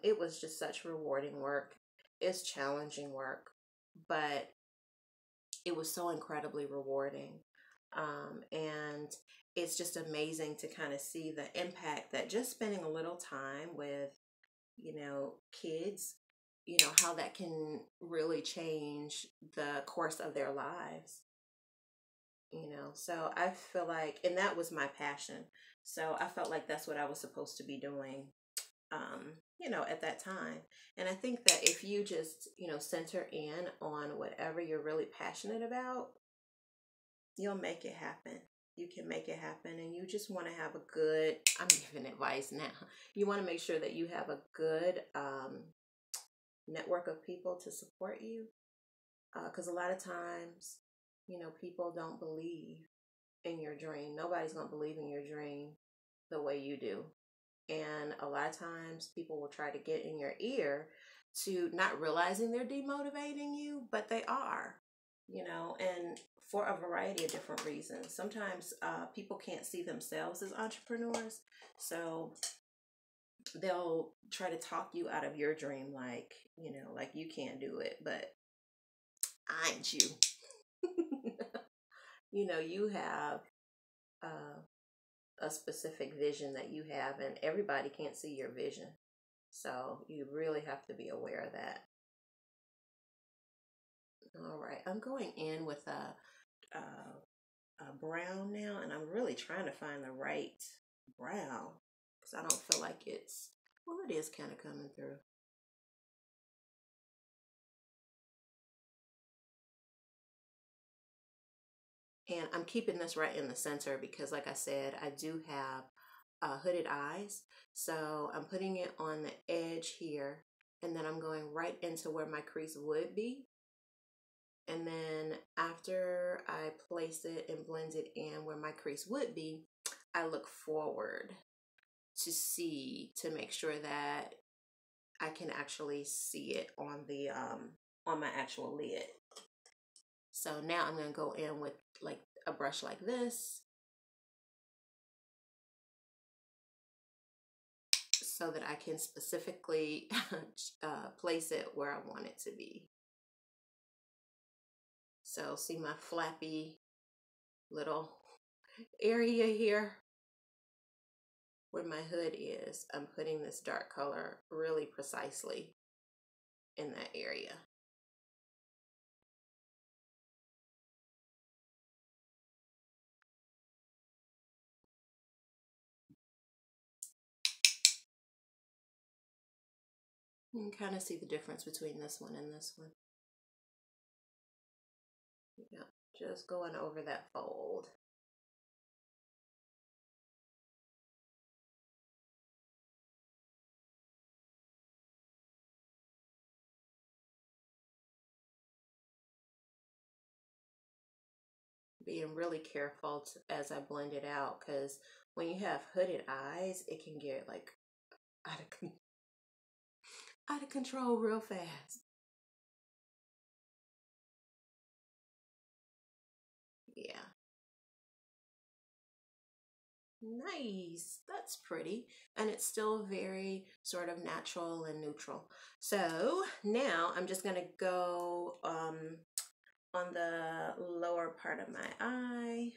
it was just such rewarding work. It's challenging work, but it was so incredibly rewarding. And it's just amazing to kind of see the impact that just spending a little time with, kids, how that can really change the course of their lives. So I feel like, and that was my passion. So I felt like that's what I was supposed to be doing, at that time. And I think that if you just, center in on whatever you're really passionate about, you'll make it happen. You can make it happen. And you just want to have a good, I'm giving advice now. You want to make sure that you have a good network of people to support you. Because a lot of times, people don't believe in your dream. Nobody's going to believe in your dream the way you do. And a lot of times people will try to get in your ear to not realizing they're demotivating you, but they are, and for a variety of different reasons. Sometimes people can't see themselves as entrepreneurs. So they'll try to talk you out of your dream, like, like you can't do it, but ain't you? You have a specific vision that you have, and everybody can't see your vision. So you really have to be aware of that. All right, I'm going in with a brown now, and I'm really trying to find the right brown because I don't feel like it's, well, it is kind of coming through. And I'm keeping this right in the center because, like I said, I do have hooded eyes. So I'm putting it on the edge here, and then I'm going right into where my crease would be. And then after I place it and blend it in where my crease would be, I look forward to make sure that I can actually see it on the on my actual lid. So now I'm going to go in with like a brush like this so that I can specifically place it where I want it to be. So see my flappy little area here where my hood is. I'm putting this dark color really precisely in that area. You can kind of see the difference between this one and this one. Yeah, Just going over that fold. Being really careful as I blend it out, because when you have hooded eyes, it can get like out of control real fast. Yeah. Nice. That's pretty. And it's still very sort of natural and neutral. So now I'm just going to go on the lower part of my eye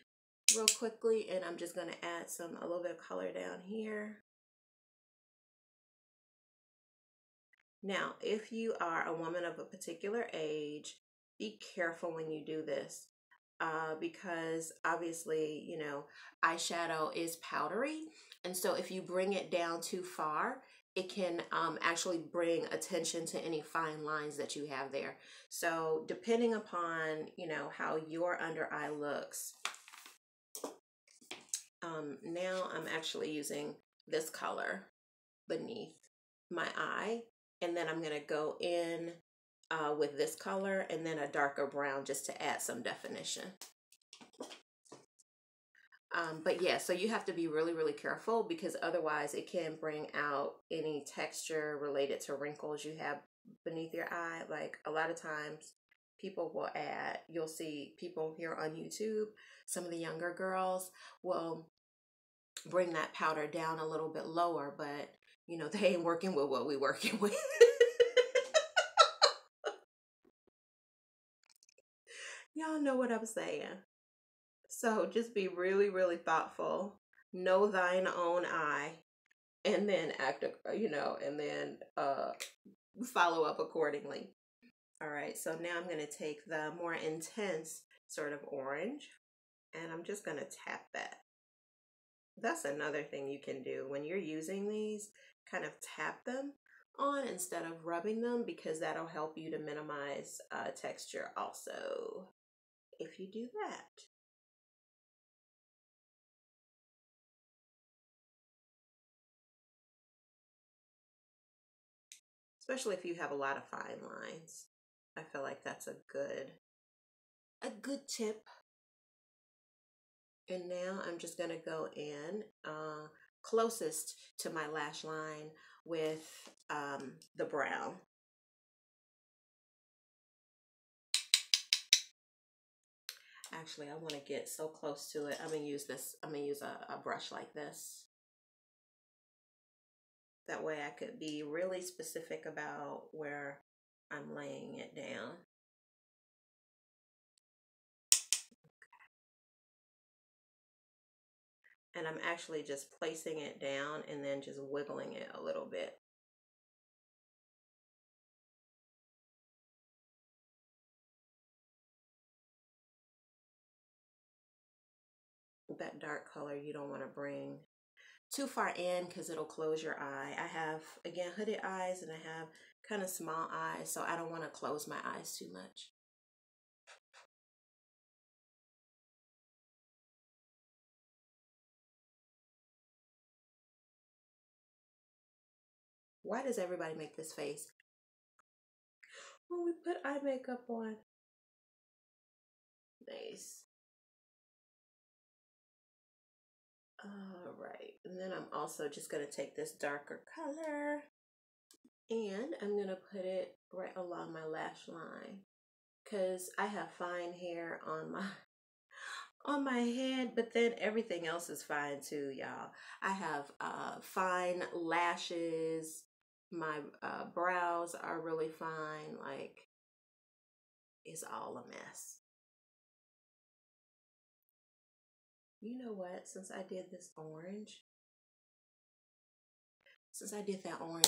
real quickly. And I'm just going to add a little bit of color down here. Now, if you are a woman of a particular age, be careful when you do this. Because obviously, you know, eyeshadow is powdery. And so if you bring it down too far, it can actually bring attention to any fine lines that you have there. So depending upon, you know, how your under eye looks, now I'm actually using this color beneath my eye. And then I'm going to go in with this color and then a darker brown just to add some definition. But yeah, so you have to be really, really careful, because otherwise it can bring out any texture related to wrinkles you have beneath your eye. Like a lot of times people will add, you'll see people here on YouTube, some of the younger girls will bring that powder down a little bit lower, but you know, they ain't working with what we working with. Y'all know what I'm saying. So just be really, really thoughtful. Know thine own eye, and then act, you know, and then follow up accordingly. All right, so now I'm going to take the more intense sort of orange, and I'm just going to tap that. That's another thing you can do when you're using these, kind of tap them on instead of rubbing them, because that'll help you to minimize texture also if you do that. Especially if you have a lot of fine lines. I feel like that's a good tip. And now I'm just gonna go in closest to my lash line with the brown. Actually, I want to get so close to it. I'm gonna use this. I'm gonna use a brush like this. That way I could be really specific about where I'm laying it down. And I'm actually just placing it down and then just wiggling it a little bit. That dark color you don't want to bring too far in, because it'll close your eye. I have, again, hooded eyes, and I have kind of small eyes, so I don't want to close my eyes too much. Why does everybody make this face when we put eye makeup on? Nice. All right, and then I'm also just going to take this darker color and I'm going to put it right along my lash line, because I have fine hair on my head, but then everything else is fine too, y'all. I have fine lashes. My brows are really fine. Like, it's all a mess. You know what? Since I did that orange,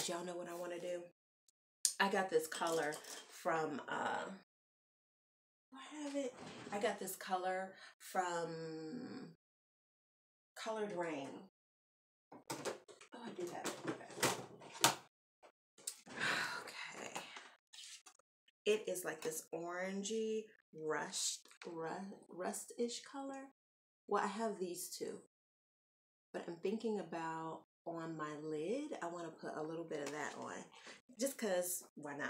y'all know what I want to do? I got this color from, I have it. I got this color from Colored Rain. Oh, I do have it. Okay. It is like this orangey, rust-ish color. Well, I have these two, but I'm thinking about on my lid, I want to put a little bit of that on. Just because, why not?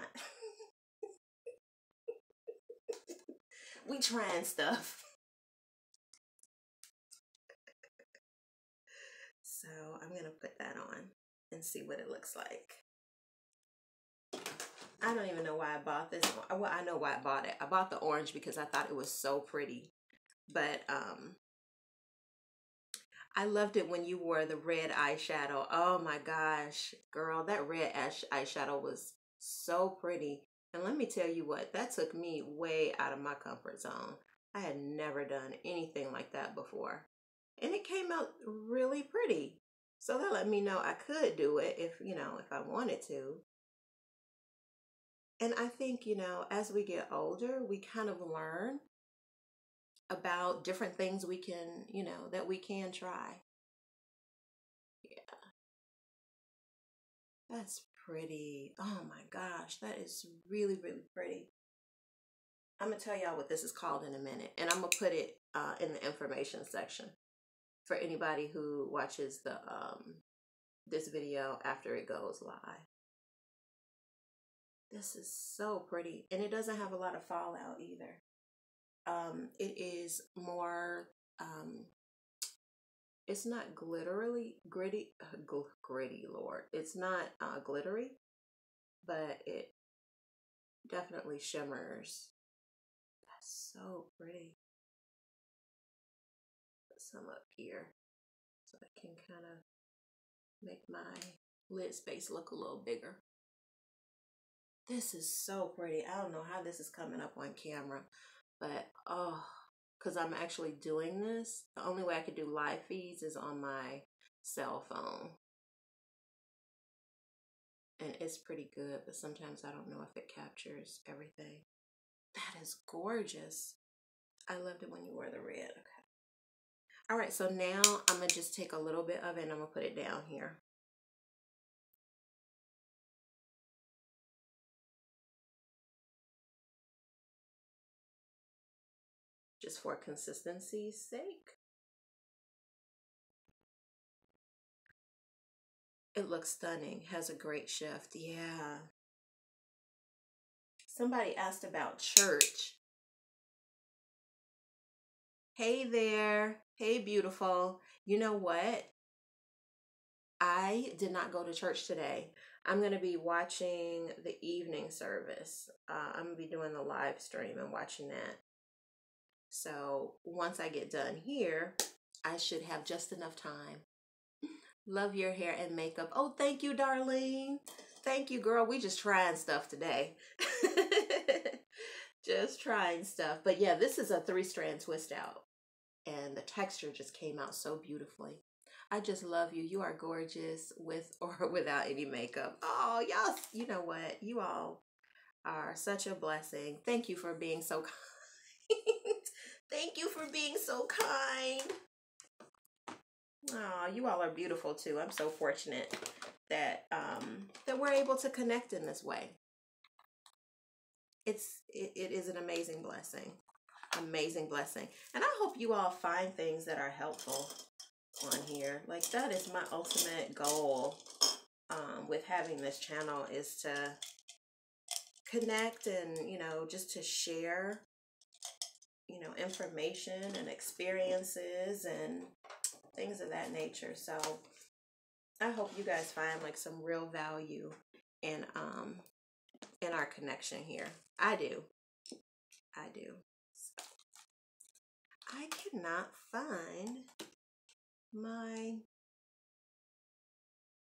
We trying stuff. So I'm going to put that on and see what it looks like. I don't even know why I bought this. Well, I know why I bought it. I bought the orange because I thought it was so pretty. But I loved it when you wore the red eyeshadow. Oh my gosh, girl, that red eyeshadow was so pretty. And let me tell you what, that took me way out of my comfort zone. I had never done anything like that before. And it came out really pretty. So that let me know I could do it if, if I wanted to. And I think, as we get older, we kind of learn about different things we can, that we can try. Yeah, that's pretty. Oh my gosh, that is really, really pretty. I'm going to tell y'all what this is called in a minute, and I'm going to put it in the information section for anybody who watches the this video after it goes live. This is so pretty, and it doesn't have a lot of fallout either. It is more, it's not gritty, Lord. It's not glittery, but it definitely shimmers. That's so pretty. Put some up here so I can kind of make my lid space look a little bigger. This is so pretty. I don't know how this is coming up on camera, but oh, because I'm actually doing this. The only way I could do live feeds is on my cell phone. And it's pretty good, but sometimes I don't know if it captures everything. That is gorgeous. I loved it when you wore the red. Okay. All right, so now I'm going to just take a little bit of it and I'm going to put it down here. Just for consistency's sake. It looks stunning. Has a great shift. Yeah. Somebody asked about church. Hey there. Hey, beautiful. You know what? I did not go to church today. I'm going to be watching the evening service. I'm going to be doing the live stream and watching that. So once I get done here, I should have just enough time. Love your hair and makeup. Oh, thank you, Darlene. Thank you, girl. We just trying stuff today. Just trying stuff. But yeah, this is a 3-strand twist out. And the texture just came out so beautifully. I just love you. You are gorgeous with or without any makeup. Oh, y'all, you know what? You all are such a blessing. Thank you for being so kind. Thank you for being so kind. Oh, you all are beautiful too. I'm so fortunate that that we're able to connect in this way. It is an amazing blessing. Amazing blessing. And I hope you all find things that are helpful on here. Like, that is my ultimate goal with having this channel, is to connect and, just to share, information and experiences and things of that nature. So I hope you guys find like some real value in our connection here. I do. So, I cannot find my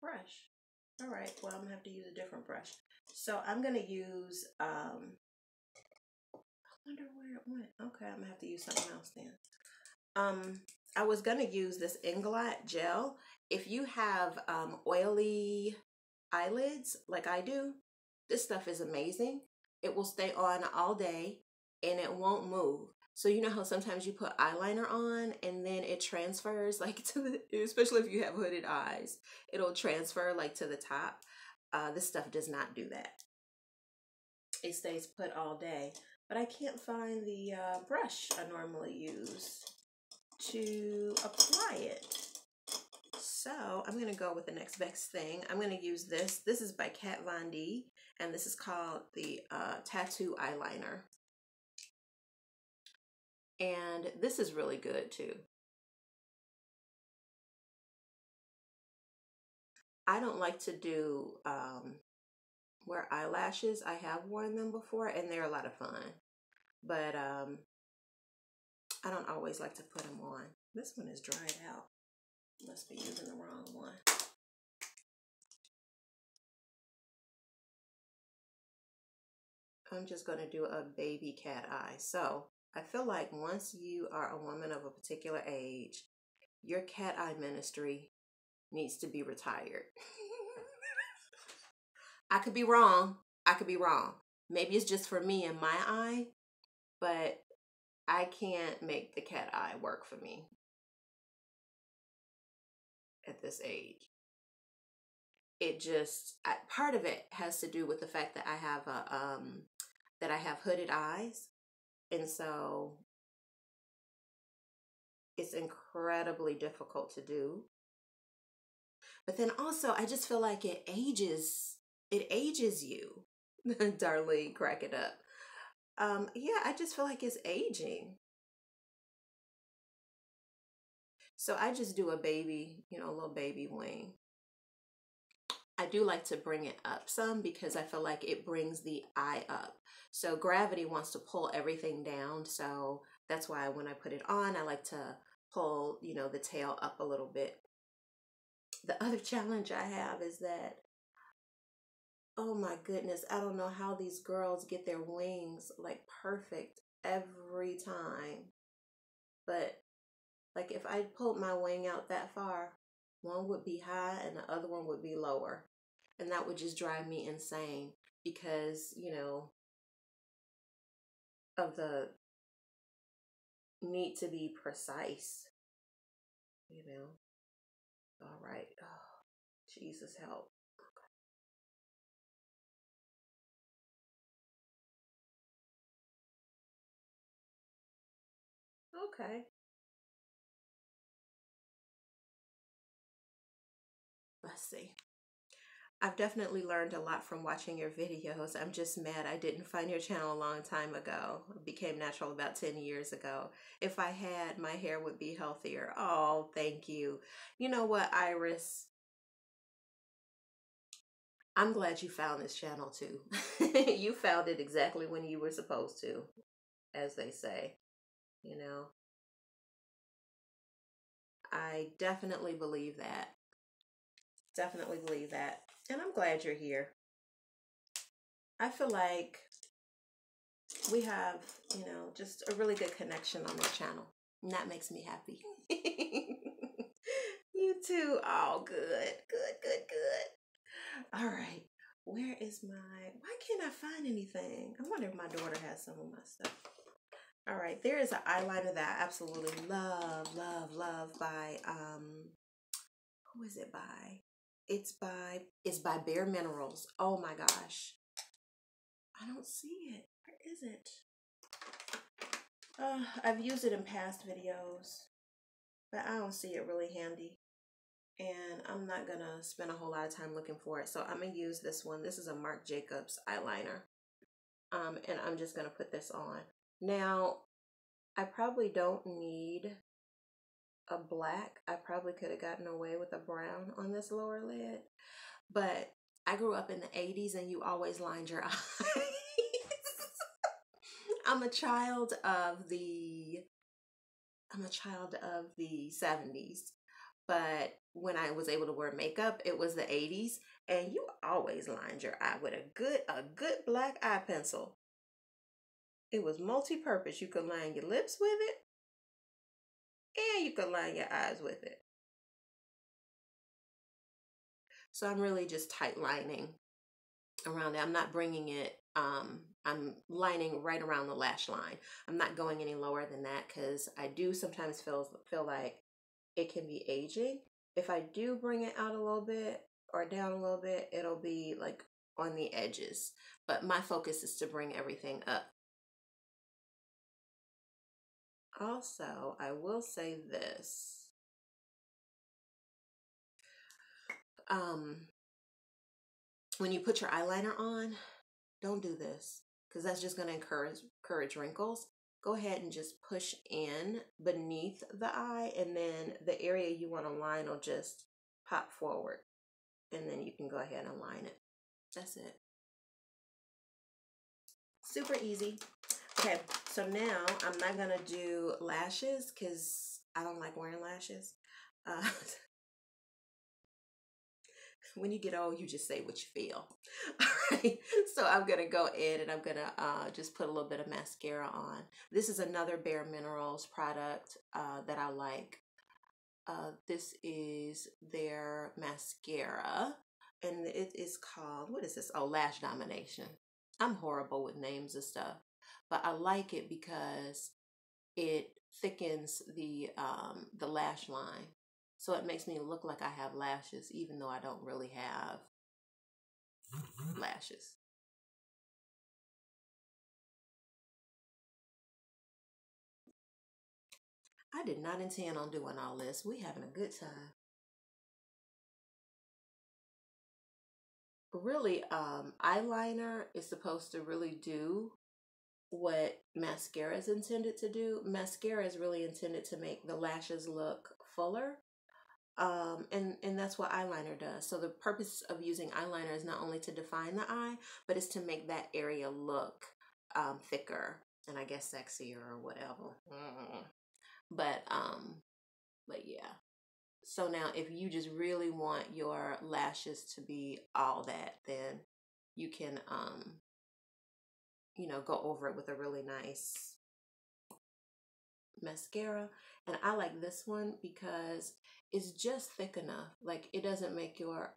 brush. All right, well, I'm gonna have to use a different brush. So I'm gonna use, I wonder where it went. Okay, I'm gonna have to use something else then. I was gonna use this Inglot gel. If you have oily eyelids like I do, this stuff is amazing. It will stay on all day and it won't move. So you know how sometimes you put eyeliner on and then it transfers like to the, especially if you have hooded eyes, it'll transfer like to the top. This stuff does not do that. it stays put all day. But I can't find the brush I normally use to apply it. So I'm going to go with the next best thing. I'm going to use this. This is by Kat Von D, and this is called the Tattoo Eyeliner. And this is really good too. I don't like to do wear eyelashes. I have worn them before and they're a lot of fun. But I don't always like to put them on. This one is dried out. Must be using the wrong one. I'm just going to do a baby cat eye. So I feel like once you are a woman of a particular age, your cat eye ministry needs to be retired. I could be wrong. I could be wrong. Maybe it's just for me and my eye, but I can't make the cat eye work for me at this age. It just, part of it has to do with the fact that I have hooded eyes, and so it's incredibly difficult to do. But then also, I just feel like it ages you. Darlene, crack it up. Yeah, I just feel like it's aging. So I just do a baby, a little baby wing. I do like to bring it up some because I feel like it brings the eye up. So gravity wants to pull everything down. So that's why when I put it on, I like to pull, the tail up a little bit. The other challenge I have is that, oh my goodness, I don't know how these girls get their wings like perfect every time. But like if I pulled my wing out that far, one would be high and the other one would be lower. And that would just drive me insane because, of the need to be precise, All right. Oh, Jesus help. Okay. Let's see. I've definitely learned a lot from watching your videos. I'm just mad I didn't find your channel a long time ago. It became natural about 10 years ago. If I had, my hair would be healthier. Oh, thank you. You know what, Iris? I'm glad you found this channel too. You found it exactly when you were supposed to, as they say, I definitely believe that. Definitely believe that. And I'm glad you're here. I feel like we have, just a really good connection on this channel. And that makes me happy. You too. Oh, good. Good, good, good. All right. Why can't I find anything? I wonder if my daughter has some of my stuff. All right. There is an eyeliner that I absolutely love, love, love by, who is it by? It's by Bare Minerals. Oh my gosh. I don't see it. Where is it? I've used it in past videos, but I don't see it really handy. And I'm not gonna spend a whole lot of time looking for it. So I'm gonna use this one. This is a Marc Jacobs eyeliner. And I'm just gonna put this on. Now, I probably don't need a black. I probably could have gotten away with a brown on this lower lid. But I grew up in the 80s and you always lined your eyes. I'm a child of the 70s. But when I was able to wear makeup, it was the 80s, and you always lined your eye with a good black eye pencil. It was multi-purpose. You could line your lips with it, and you could line your eyes with it. So I'm really just tight lining around it. I'm not bringing it, I'm lining right around the lash line. I'm not going any lower than that because I do sometimes feel like it can be aging. If I do bring it out a little bit or down a little bit, it'll be like on the edges, but my focus is to bring everything up. Also, I will say this. When you put your eyeliner on, don't do this because that's just going to encourage wrinkles. Go ahead and just push in beneath the eye, and then the area you want to line will just pop forward, and then you can go ahead and line it. That's it. Super easy. Okay, so now I'm not gonna do lashes because I don't like wearing lashes. When you get old, you just say what you feel. All right, so I'm gonna go in and I'm gonna just put a little bit of mascara on. This is another Bare Minerals product that I like. This is their mascara, and it is called, what is this? Oh, Lash Domination. I'm horrible with names and stuff, but I like it because it thickens the lash line. So it makes me look like I have lashes, even though I don't really have lashes. I did not intend on doing all this. We having a good time. Really, eyeliner is supposed to really do what mascara is intended to do. Mascara is really intended to make the lashes look fuller. And that's what eyeliner does. So the purpose of using eyeliner is not only to define the eye, but it's to make that area look thicker and I guess sexier or whatever. But yeah. So now if you just really want your lashes to be all that, then you can you know, go over it with a really nice mascara. And I like this one because it's just thick enough. Like it doesn't make your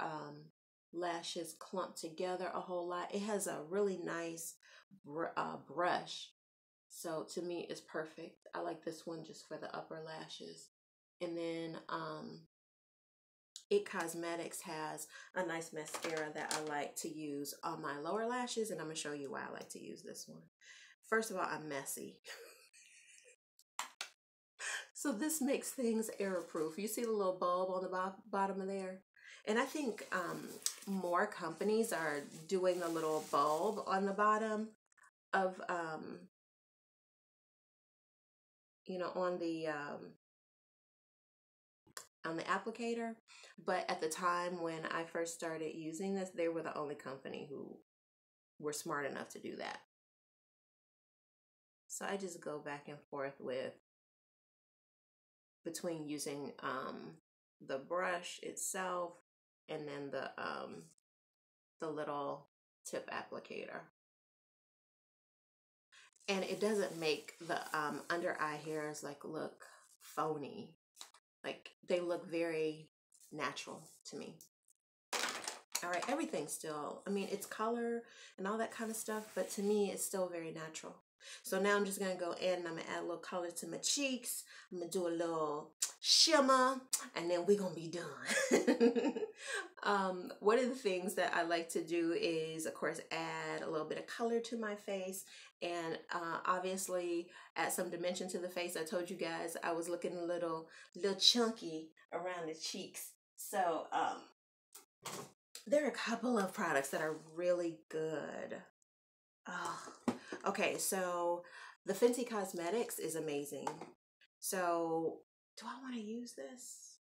lashes clump together a whole lot. It has a really nice brush. So to me, it's perfect. I like this one just for the upper lashes. And then It Cosmetics has a nice mascara that I like to use on my lower lashes, and I'm going to show you why I like to use this one. First of all, I'm messy. So this makes things error-proof. You see the little bulb on the bottom of there? And I think more companies are doing the little bulb on the bottom of, you know, on the applicator. But at the time when I first started using this, they were the only company who were smart enough to do that. So I just go back and forth between using the brush itself and then the little tip applicator. And it doesn't make the under eye hairs like look phony. Like they look very natural to me. All right, everything's still, I mean, it's color and all that kind of stuff, but to me, it's still very natural. So now I'm just going to go in and I'm going to add a little color to my cheeks. I'm going to do a little shimmer and then we're going to be done. One of the things that I like to do is, of course, add a little bit of color to my face and obviously add some dimension to the face. I told you guys I was looking a little chunky around the cheeks. So, there are a couple of products that are really good. Oh, okay, so the Fenty Cosmetics is amazing. So, do I want to use this?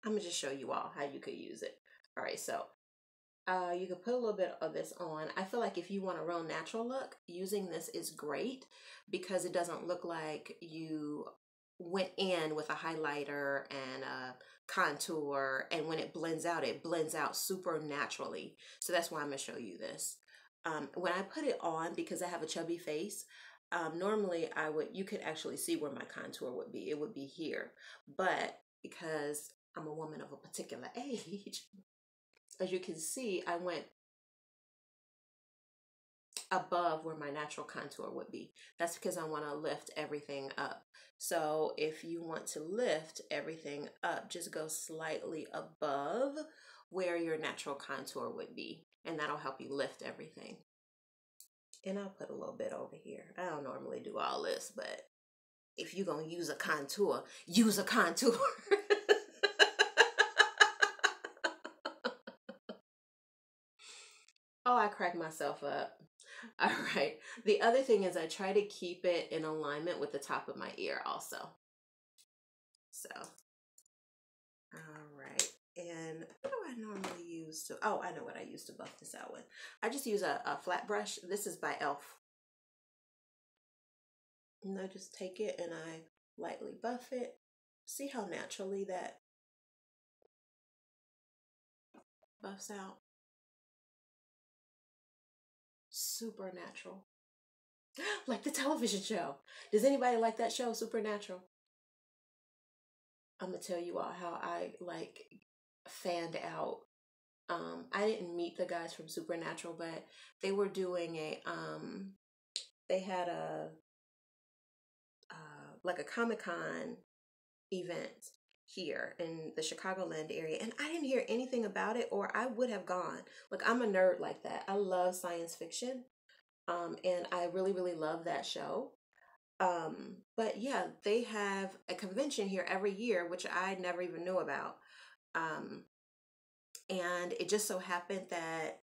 I'm going to just show you all how you could use it. All right, so you can put a little bit of this on. I feel like if you want a real natural look, using this is great because it doesn't look like you went in with a highlighter and a contour, and when it blends out super naturally. So that's why I'm going to show you this. When I put it on, because I have a chubby face, normally you could actually see where my contour would be. It would be here. But because I'm a woman of a particular age, as you can see, I went above where my natural contour would be. That's because I want to lift everything up. So if you want to lift everything up, just go slightly above where your natural contour would be, and that'll help you lift everything. And I'll put a little bit over here. I don't normally do all this, but if you're going to use a contour, use a contour. Oh, I cracked myself up. All right. The other thing is I try to keep it in alignment with the top of my ear also. So, all right. And what do I normally use to, oh, I know what I use to buff this out with. I just use a flat brush. This is by e.l.f. And I just take it and I lightly buff it. See how naturally that buffs out? Supernatural. Like the television show. Does anybody like that show, Supernatural? I'm gonna tell you all how I like fanned out. I didn't meet the guys from Supernatural, but they were doing a they had a like a Comic-Con event here in the Chicagoland area, and I didn't hear anything about it, or I would have gone. Like, I'm a nerd like that. I love science fiction, and I really, really love that show. But yeah, they have a convention here every year, which I never even knew about. And it just so happened that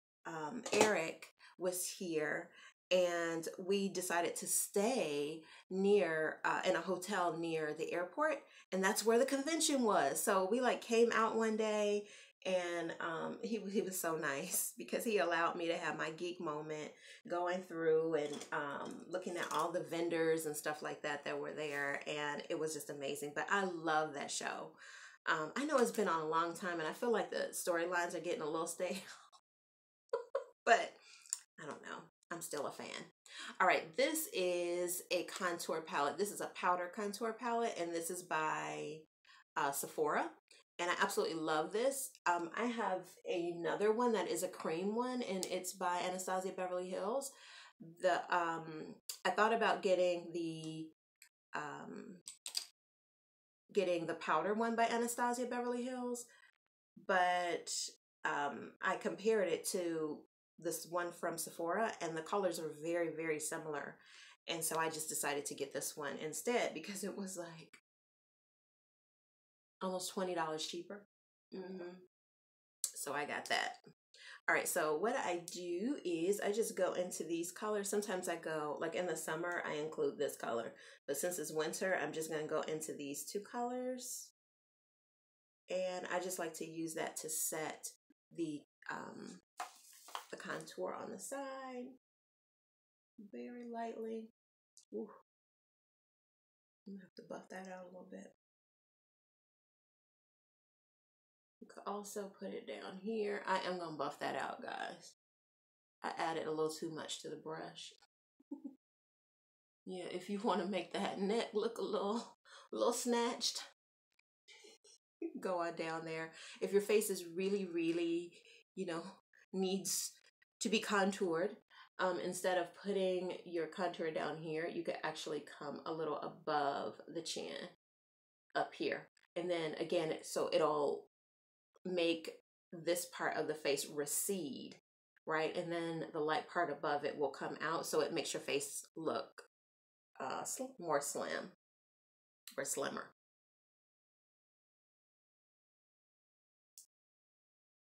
Eric was here, and we decided to stay near in a hotel near the airport, and that's where the convention was. So we like came out one day, and he was so nice because he allowed me to have my geek moment going through and looking at all the vendors and stuff like that that were there, and it was just amazing. But I love that show. I know it's been on a long time, and I feel like the storylines are getting a little stale, but I don't know. I'm still a fan. All right, this is a contour palette. This is a powder contour palette, and this is by Sephora, and I absolutely love this. I have another one that is a cream one, and it's by Anastasia Beverly Hills. I thought about getting the powder one by Anastasia Beverly Hills, but I compared it to this one from Sephora, and the colors are very, very similar. And so I just decided to get this one instead because it was like almost $20 cheaper. So I got that. All right, so what I do is I just go into these colors. Sometimes I go, like in the summer, I include this color. But since it's winter, I'm just going to go into these two colors. And I just like to use that to set the contour on the side. Very lightly. Ooh. I'm going to have to buff that out a little bit. You could also put it down here. I am going to buff that out, guys. I added a little too much to the brush. Yeah, if you want to make that neck look a little snatched, go on down there. If your face is really, really, needs to be contoured, instead of putting your contour down here, you could actually come a little above the chin up here. And then again, so it'll make this part of the face recede, right? And then the light part above it will come out, so it makes your face look more slim or slimmer.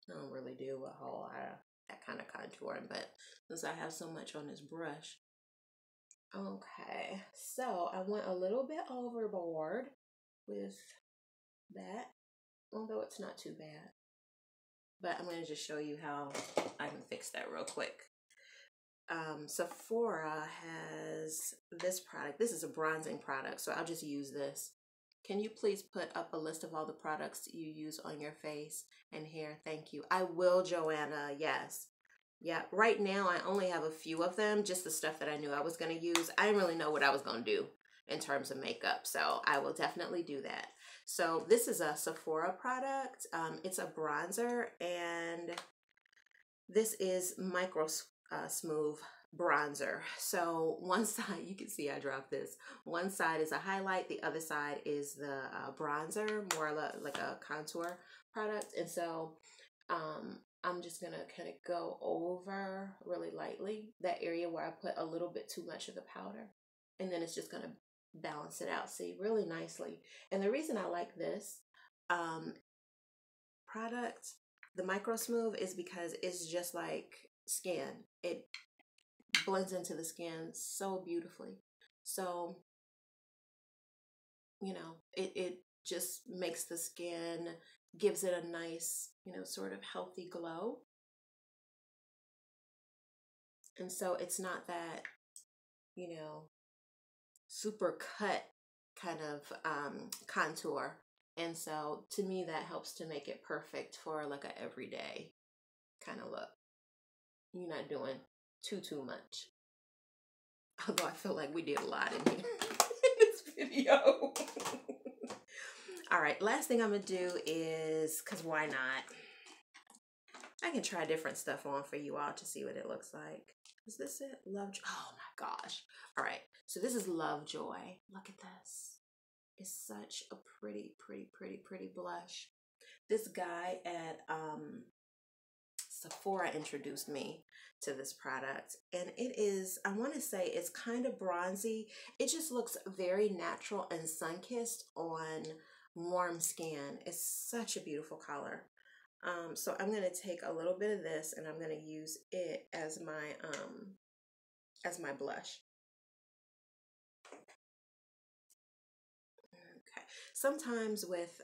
I don't really do a whole lot of that kind of contouring, but since I have so much on this brush. Okay, so I went a little bit overboard with that, although it's not too bad. But I'm going to just show you how I can fix that real quick. Sephora has this product. This is a bronzing product, so I'll just use this. Can you please put up a list of all the products you use on your face and hair? Thank you. I will, Joanna. Yes. Yeah, right now I only have a few of them, just the stuff that I knew I was going to use. I didn't really know what I was going to do in terms of makeup, so I will definitely do that. So this is a Sephora product. It's a bronzer, and this is Micro Smooth bronzer. So one side, you can see I dropped this. One side is a highlight, the other side is the bronzer, more like a contour product. And so I'm just gonna kind of go over really lightly that area where I put a little bit too much of the powder, and then it's just gonna balance it out, see, really nicely. And the reason I like this product, the Micro Smooth, is because it's just like skin. It blends into the skin so beautifully. So, you know, it just makes the skin, gives it a nice, you know, sort of healthy glow. And so it's not that, you know, super cut kind of contour. And so to me, that helps to make it perfect for like a everyday kind of look. You're not doing too much. Although I feel like we did a lot in here in this video. All right, last thing I'm gonna do is, cause why not? I can try different stuff on for you all to see what it looks like. Is this it? Lovejoy. Oh my gosh. All right, so this is Lovejoy. Look at this. It's such a pretty blush. This guy at Sephora introduced me to this product, and it is, I want to say it's kind of bronzy. It just looks very natural and sun-kissed on warm skin. It's such a beautiful color. So I'm going to take a little bit of this and I'm going to use it as my blush. Okay. Sometimes with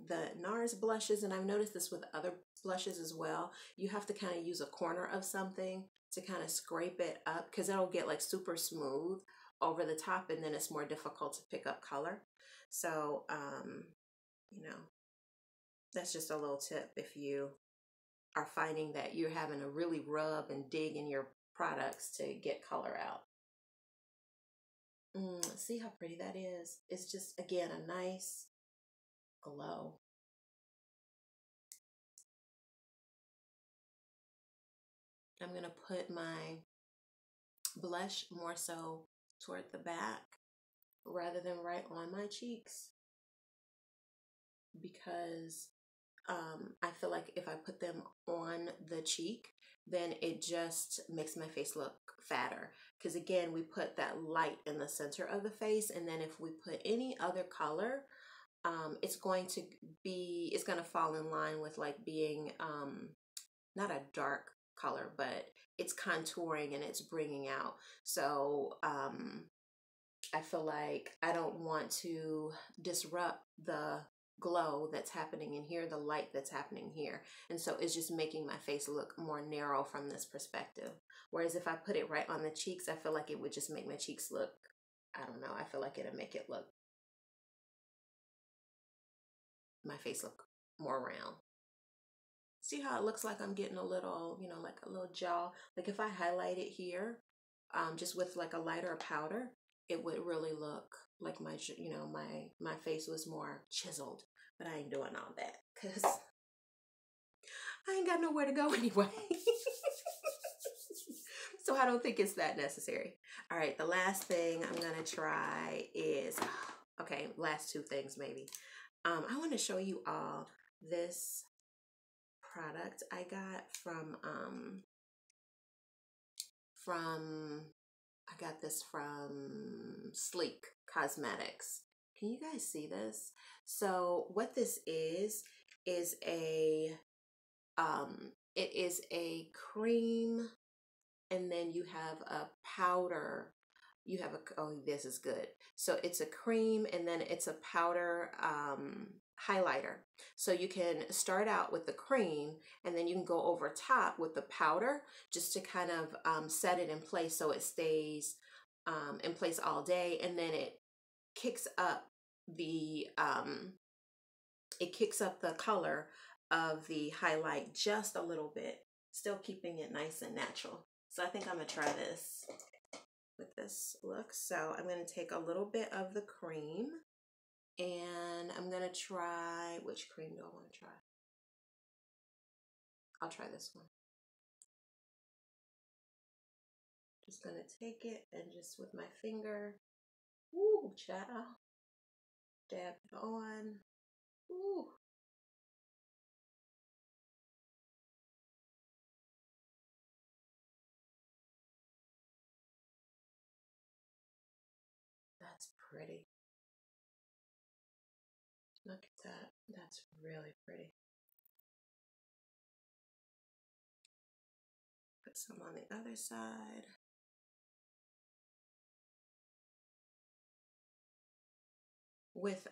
the NARS blushes, and I've noticed this with other blushes as well, you have to kind of use a corner of something to kind of scrape it up, because it'll get like super smooth over the top and then it's more difficult to pick up color. So, you know, that's just a little tip if you are finding that you're having to really rub and dig in your products to get color out. See how pretty that is? It's just, again, a nice glow. I'm going to put my blush more so toward the back rather than right on my cheeks, because I feel like if I put them on the cheek, then it just makes my face look fatter. Because again, we put that light in the center of the face, and then if we put any other color, it's going to fall in line with like being not a dark color, but it's contouring and it's bringing out. So I feel like I don't want to disrupt the glow that's happening in here, the light that's happening here. And so it's just making my face look more narrow from this perspective. Whereas if I put it right on the cheeks, I feel like it would just make my cheeks look, I don't know, I feel like it'll make it look, my face look more round. See how it looks like I'm getting a little, you know, like a little jaw. Like if I highlight it here, just with like a lighter powder, it would really look like my, you know, my face was more chiseled. But I ain't doing all that because I ain't got nowhere to go anyway. So I don't think it's that necessary. All right, the last thing I'm gonna try is, okay, last two things maybe. I want to show you all this product I got from I got this from Sleek Cosmetics. Can you guys see this? So what this is a it is a cream, and then you have a powder. You have a, oh, this is good. So it's a cream and then it's a powder highlighter. So you can start out with the cream and then you can go over top with the powder just to kind of set it in place so it stays in place all day. And then it kicks up the color of the highlight just a little bit, still keeping it nice and natural. So I think I'm gonna try this with this look. So I'm going to take a little bit of the cream and I'm going to try, which cream do I want to try? I'll try this one. just gonna take it and just with my finger, ooh, child, dab it on. Ooh. That's pretty. Look at that. That's really pretty. Put some on the other side. With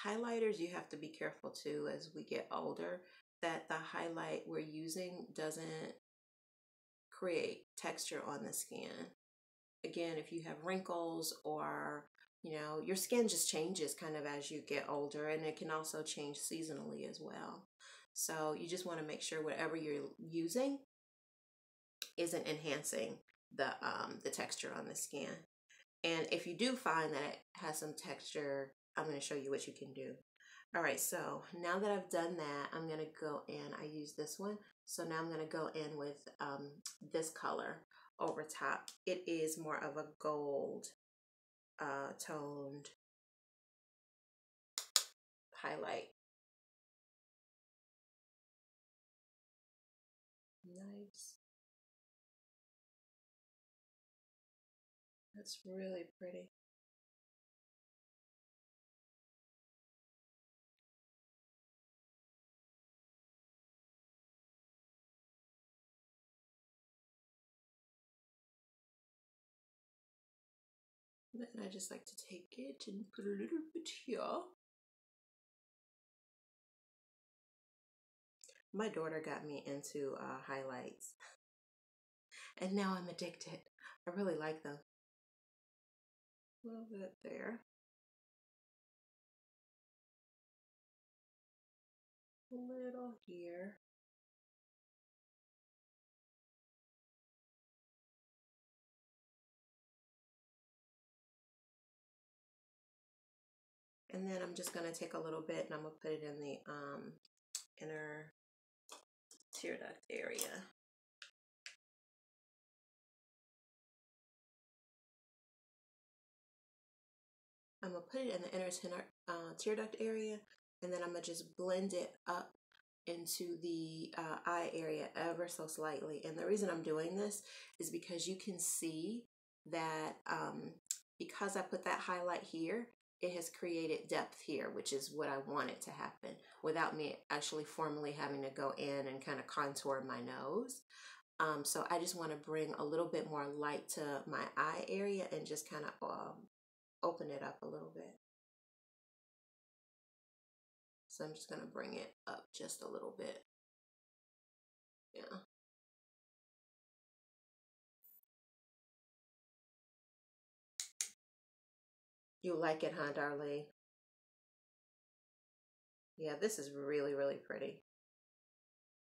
highlighters, you have to be careful too as we get older that the highlight we're using doesn't create texture on the skin. Again, if you have wrinkles or your skin just changes kind of as you get older, and it can also change seasonally as well. So you just want to make sure whatever you're using isn't enhancing the texture on the skin. And if you do find that it has some texture, I'm going to show you what you can do. All right, so now that I've done that, I'm going to go in. I use this one. So now I'm going to go in with this color over top. It is more of a gold toned highlight. Nice. That's really pretty. And then I just like to take it and put a little bit here. My daughter got me into highlights, and now I'm addicted. I really like them. A little bit there. A little here. And then I'm just going to take a little bit and I'm going to put it in the inner tear duct area. I'm going to put it in the inner tear duct area, and then I'm going to just blend it up into the eye area ever so slightly. And the reason I'm doing this is because you can see that because I put that highlight here, it has created depth here, which is what I wanted to happen without me actually formally having to go in and kind of contour my nose. So I just want to bring a little bit more light to my eye area and just kind of open it up a little bit. So I'm just going to bring it up just a little bit. Yeah. You like it, huh, darling? Yeah, this is really, really pretty.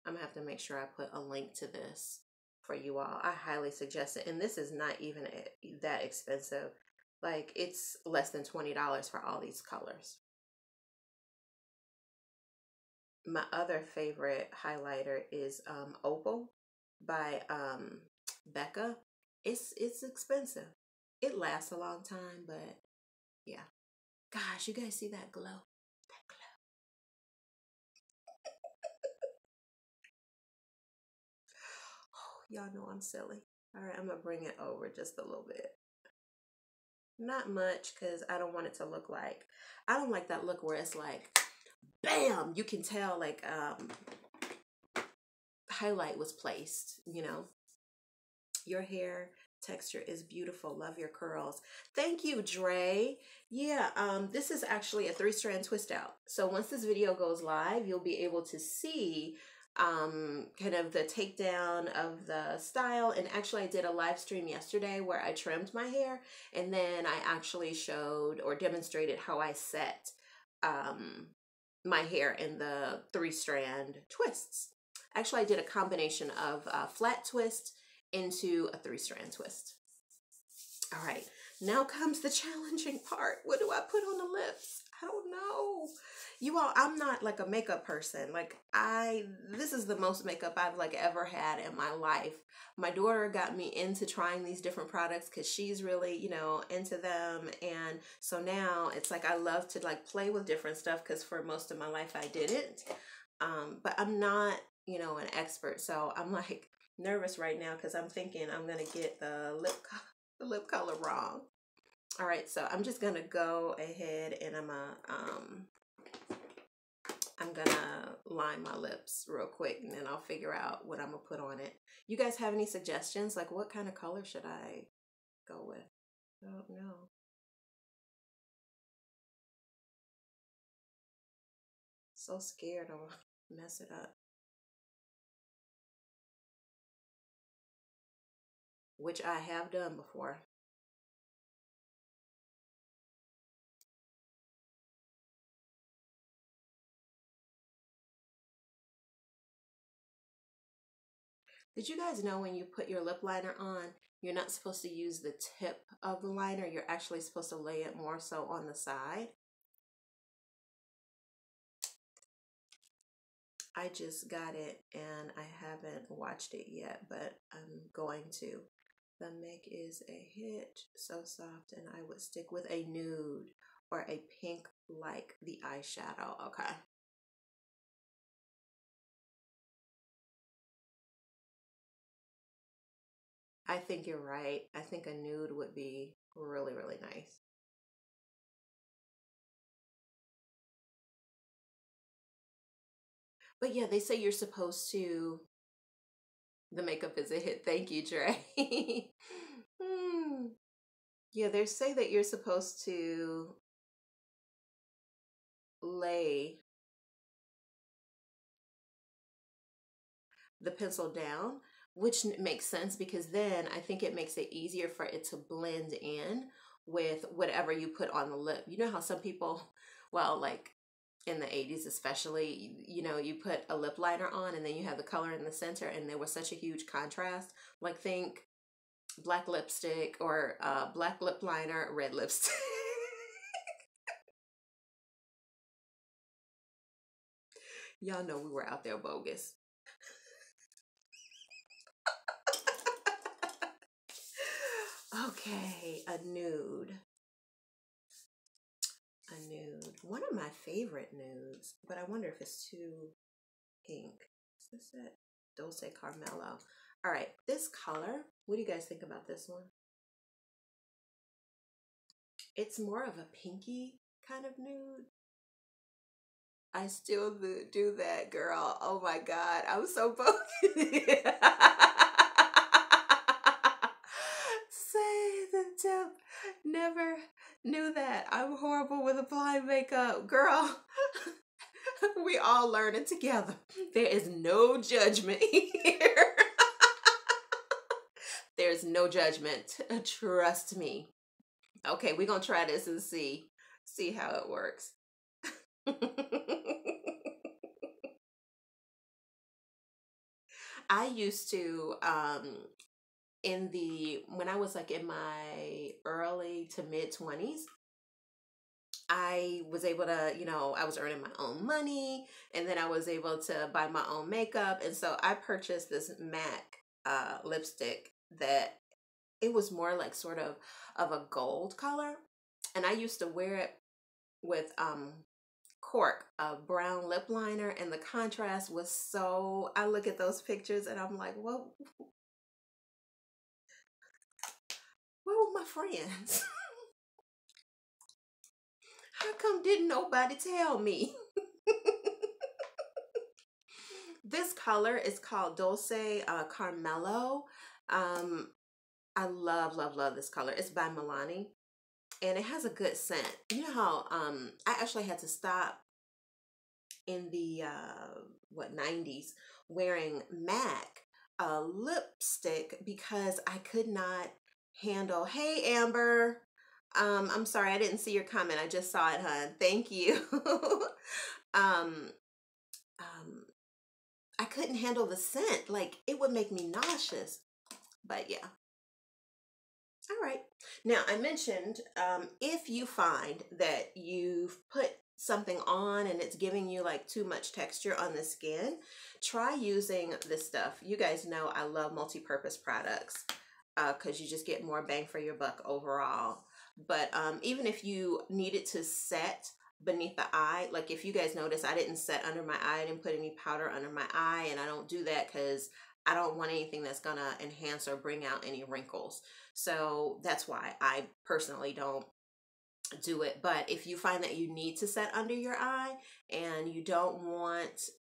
I'm gonna have to make sure I put a link to this for you all. I highly suggest it. And this is not even that expensive. Like, it's less than $20 for all these colors. My other favorite highlighter is Opal by Becca. It's expensive. It lasts a long time, but yeah. Gosh, you guys see that glow? That glow. Oh, y'all know I'm silly. All right, I'm gonna bring it over just a little bit. Not much, because I don't want it to look like, I don't like that look where it's like, bam, you can tell like highlight was placed, Your hair texture is beautiful. Love your curls. Thank you, Dre. Yeah, this is actually a 3-strand twist out. So once this video goes live, you'll be able to see kind of the takedown of the style. And actually I did a live stream yesterday where I trimmed my hair, and then I actually showed or demonstrated how I set my hair in the 3-strand twists. Actually, I did a combination of flat twist into a 3-strand twist. All right, now comes the challenging part. What do I put on the lips? I don't know. You all, I'm not like a makeup person. Like this is the most makeup I've like ever had in my life. My daughter got me into trying these different products because she's really, you know, into them. And so now it's like I love to like play with different stuff because for most of my life I didn't. But I'm not, you know, an expert. So I'm like nervous right now because I'm thinking I'm gonna get the lip color wrong. All right, so I'm just gonna go ahead and I'm gonna line my lips real quick, and then I'll figure out what I'm gonna put on it. You guys have any suggestions? Like, what kind of color should I go with? I don't know. So scared I'll mess it up, which I have done before. Did you guys know when you put your lip liner on, you're not supposed to use the tip of the liner? You're actually supposed to lay it more so on the side. I just got it and I haven't watched it yet, but I'm going to. The make is a hit, so soft, and I would stick with a nude or a pink like the eyeshadow. Okay. I think you're right. I think a nude would be really, really nice. But yeah, they say you're supposed to, the makeup is a hit. Thank you, Dre. Hmm. Yeah, they say that you're supposed to lay the pencil down, which makes sense because then I think it makes it easier for it to blend in with whatever you put on the lip. You know how some people, well, like in the 80s especially, you know, you put a lip liner on and then you have the color in the center and there was such a huge contrast. Like think black lipstick or black lip liner, red lipstick. Y'all know we were out there bogus. Okay, a nude. A nude. One of my favorite nudes, but I wonder if it's too pink. Is this it? Dulce Carmelo. All right, this color, what do you guys think about this one? It's more of a pinky kind of nude. I still do that, girl. Oh my God, I'm so bogus. Say the tip. Never knew that. I'm horrible with applying makeup. Girl, we all learning together. There is no judgment here. There's no judgment. Trust me. Okay, we're gonna try this and see how it works. I used to in the when I was like in my early to mid 20s, I was able to, you know, I was earning my own money and then I was able to buy my own makeup. And so I purchased this MAC lipstick that it was more like sort of a gold color. And I used to wear it with cork, a brown lip liner, and the contrast was so, I look at those pictures and I'm like, where were my friends? How come didn't nobody tell me? This color is called Dulce Carmelo. Um, I love, love, love this color. It's by Milani and it has a good scent. You know how I actually had to stop in the what 90s wearing MAC lipstick because I could not handle. Hey Amber, I'm sorry I didn't see your comment. I just saw it, hon. Thank you. um, um, I couldn't handle the scent. Like it would make me nauseous. But yeah, All right. Now, I mentioned if you find that you've put something on and it's giving you like too much texture on the skin, try using this stuff. You guys know I love multi-purpose products because you just get more bang for your buck overall. But even if you need it to set beneath the eye, like if you guys notice, I didn't set under my eye, I didn't put any powder under my eye, and I don't do that because I don't want anything that's gonna enhance or bring out any wrinkles. So that's why I personally don't do it. But if you find that you need to set under your eye and you don't want,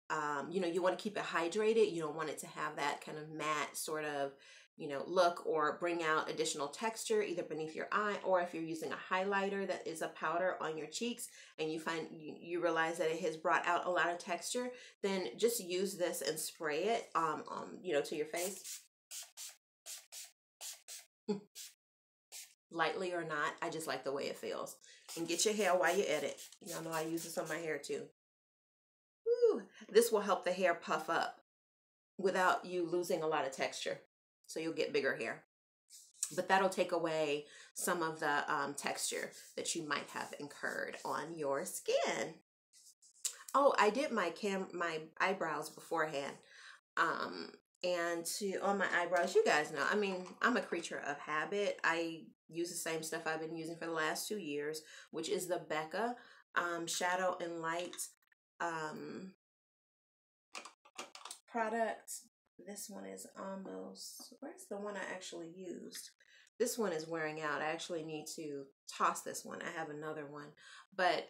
you know, you want to keep it hydrated, you don't want it to have that kind of matte sort of, you know, look or bring out additional texture either beneath your eye, or if you're using a highlighter that is a powder on your cheeks and you find you realize that it has brought out a lot of texture, then just use this and spray it, you know, to your face. Lightly or not, I just like the way it feels. And get your hair while you edit. Y'all know I use this on my hair too. Woo. This will help the hair puff up without you losing a lot of texture. So you'll get bigger hair. But that'll take away some of the texture that you might have incurred on your skin. Oh, I did my eyebrows beforehand. And on my eyebrows, you guys know, I mean, I'm a creature of habit. I use the same stuff I've been using for the last 2 years, which is the Becca Shadow and Light product. This one is almost, where's the one I actually used? This one is wearing out. I actually need to toss this one. I have another one, but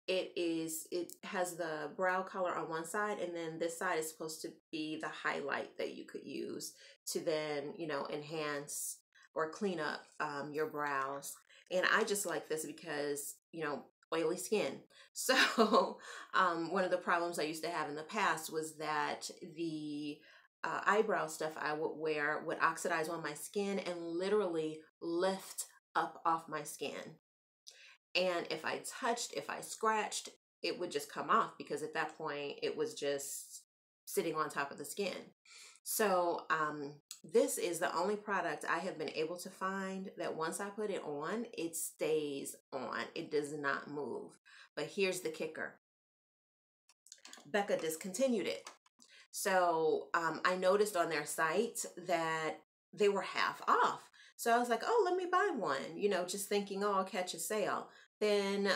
it has the brow color on one side, and then this side is supposed to be the highlight that you could use to then, you know, enhance or clean up your brows. And I just like this because, you know, oily skin. So one of the problems I used to have in the past was that the eyebrow stuff I would wear would oxidize on my skin and literally lift up off my skin. And if I touched, if I scratched, it would just come off because at that point it was just sitting on top of the skin. So this is the only product I have been able to find that once I put it on, it stays on. It does not move. But here's the kicker. Becca discontinued it. So I noticed on their site that they were half off. So I was like, oh, let me buy one, you know, just thinking, oh, I'll catch a sale. Then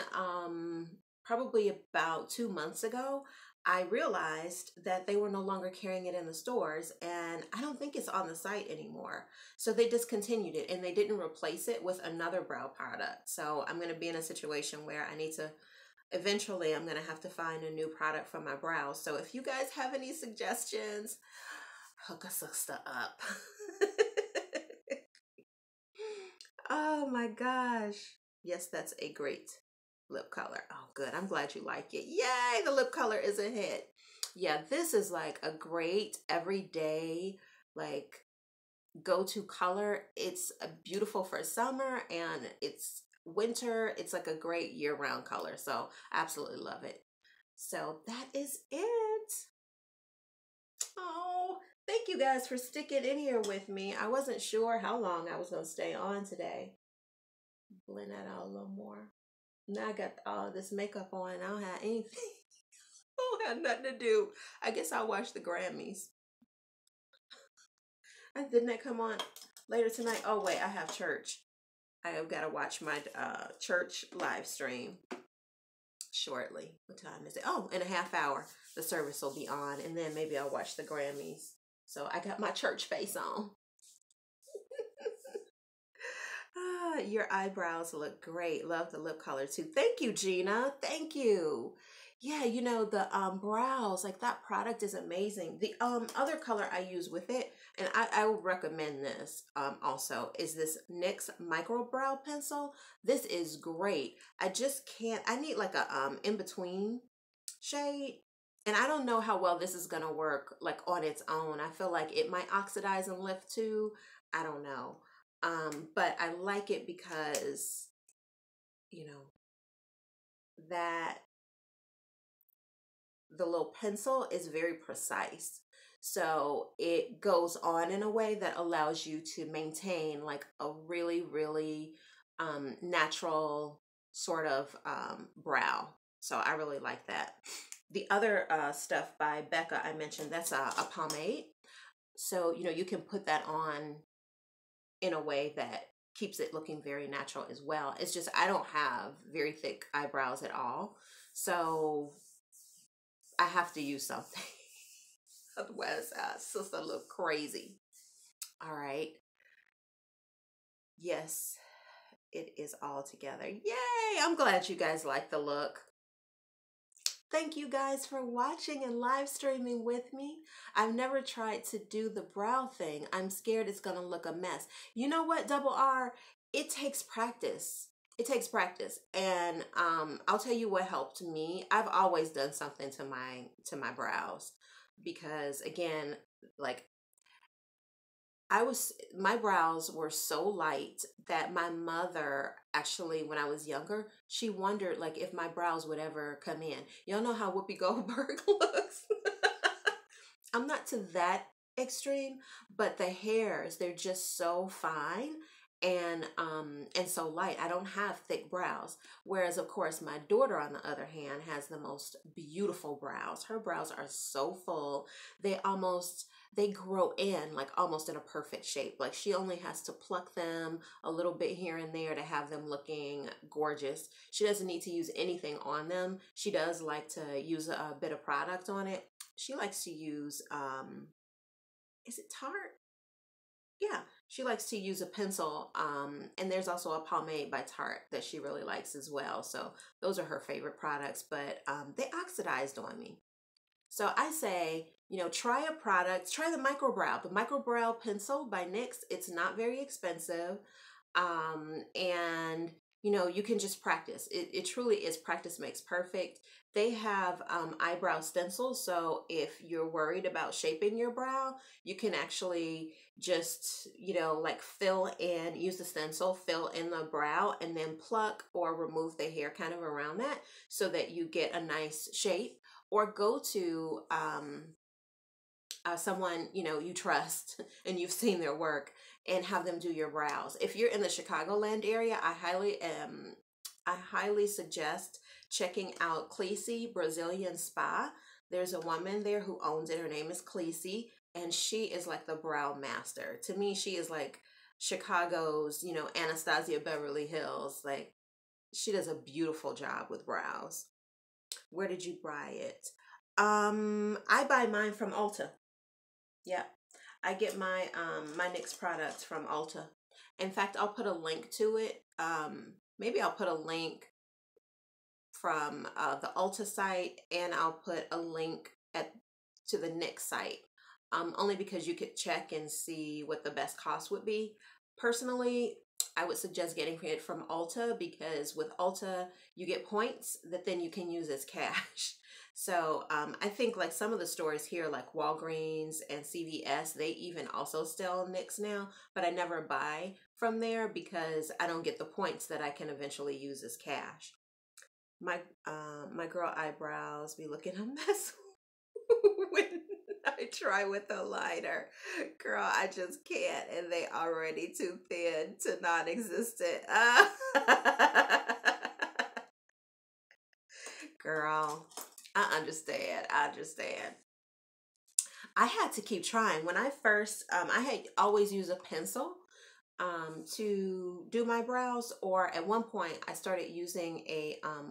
probably about 2 months ago, I realized that they were no longer carrying it in the stores, and I don't think it's on the site anymore. So they discontinued it, and they didn't replace it with another brow product. So I'm going to be in a situation where I need to, eventually I'm going to have to find a new product for my brows. So if you guys have any suggestions, hook a sister up. Oh my gosh. Yes, that's a great lip color. Oh, good. I'm glad you like it. Yay, the lip color is a hit. Yeah, this is like a great everyday, like, go-to color. It's beautiful for summer and it's winter. It's like a great year-round color. So I absolutely love it. So that is it. Oh, thank you guys for sticking in here with me. I wasn't sure how long I was going to stay on today. Blend that out a little more. Now I got all this makeup on. I don't have anything. I don't have nothing to do. I guess I'll watch the Grammys. Didn't that come on later tonight? Oh, wait, I have church. I have got to watch my church live stream shortly. What time is it? Oh, in a half hour. The service will be on, and then maybe I'll watch the Grammys. So I got my church face on. Your eyebrows look great. Love the lip color too. Thank you, Gina. Thank you. Yeah, you know, the brows, like that product is amazing. The other color I use with it, and I would recommend this also, is this NYX Micro Brow Pencil. This is great. I just can't, I need like a in-between shade. And I don't know how well this is going to work like on its own. I feel like it might oxidize and lift too. I don't know. But I like it because, you know, that the little pencil is very precise. So it goes on in a way that allows you to maintain like a really, really natural sort of brow. So I really like that. The other stuff by Becca I mentioned, that's a pomade. So, you know, you can put that on in a way that keeps it looking very natural as well. It's just I don't have very thick eyebrows at all. So I have to use something. Otherwise, sister look crazy. All right. Yes, it is all together. Yay! I'm glad you guys like the look. Thank you guys for watching and live streaming with me. I've never tried to do the brow thing. I'm scared it's going to look a mess. You know what, Double R? It takes practice. It takes practice. And I'll tell you what helped me. I've always done something to my brows because again, like my brows were so light that my mother actually, when I was younger, she wondered like if my brows would ever come in. Y'all know how Whoopi Goldberg looks. I'm not to that extreme, but the hairs, they're just so fine and so light. I don't have thick brows. Whereas of course my daughter on the other hand has the most beautiful brows. Her brows are so full. They grow in like almost in a perfect shape. Like she only has to pluck them a little bit here and there to have them looking gorgeous. She doesn't need to use anything on them. She does like to use a bit of product on it. She likes to use, is it Tarte? Yeah, she likes to use a pencil. And there's also a pomade by Tarte that she really likes as well. So those are her favorite products, but they oxidized on me. So I say, you know, try a product, try the Microbrow. The Microbrow pencil by NYX, it's not very expensive. And, you know, you can just practice. It truly is practice makes perfect. They have eyebrow stencils. So if you're worried about shaping your brow, you can actually just, you know, like use the stencil, fill in the brow and then pluck or remove the hair kind of around that so that you get a nice shape. Or go to someone, you know, you trust and you've seen their work and have them do your brows. If you're in the Chicagoland area, I highly suggest checking out Clump Brazilian Spa. There's a woman there who owns it. Her name is Clump, and she is like the brow master. To me, she is like Chicago's, you know, Anastasia Beverly Hills. Like she does a beautiful job with brows. Where did you buy it? I buy mine from Ulta. Yeah. I get my my NYX products from Ulta. In fact, I'll put a link to it. Maybe I'll put a link from the Ulta site and I'll put a link to the NYX site. Only because you could check and see what the best cost would be. Personally, I would suggest getting it from Ulta because with Ulta, you get points that then you can use as cash. So I think like some of the stores here like Walgreens and CVS, they even also sell NYX now, but I never buy from there because I don't get the points that I can eventually use as cash. My girl eyebrows be looking a mess when I try with a liner. Girl, I just can't, and they already too thin to non-existent. Girl, I understand. I had to keep trying. When I first, I had always used a pencil to do my brows, or at one point I started using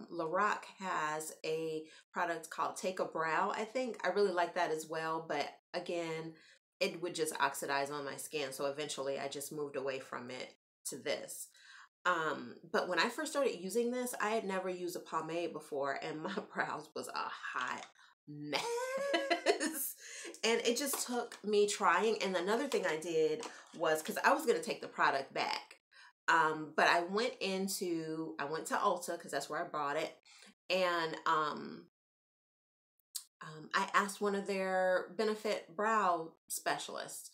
Lorac has a product called Take a Brow. I think I really like that as well, but again, it would just oxidize on my skin. So eventually I just moved away from it to this. But when I first started using this, I had never used a pomade before and my brows was a hot mess. And it just took me trying. And another thing I did was, because I was going to take the product back. But I went to Ulta because that's where I bought it. And I asked one of their benefit brow specialists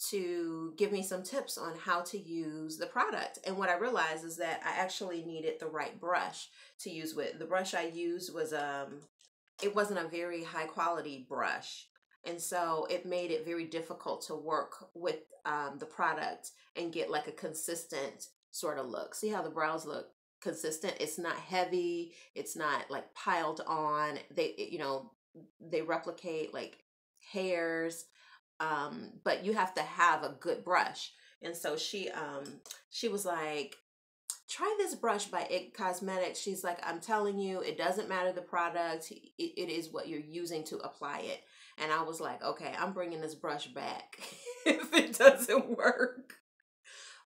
to give me some tips on how to use the product. And what I realized is that I actually needed the right brush to use with. The brush I used was, it wasn't a very high quality brush. And so it made it very difficult to work with the product and get like a consistent sort of look. See how the brows look consistent? It's not heavy. It's not like piled on. They replicate like hairs, but you have to have a good brush. And so she was like, try this brush by It Cosmetics. She's like, I'm telling you, it doesn't matter the product. It is what you're using to apply it. And I was like, okay, I'm bringing this brush back if it doesn't work.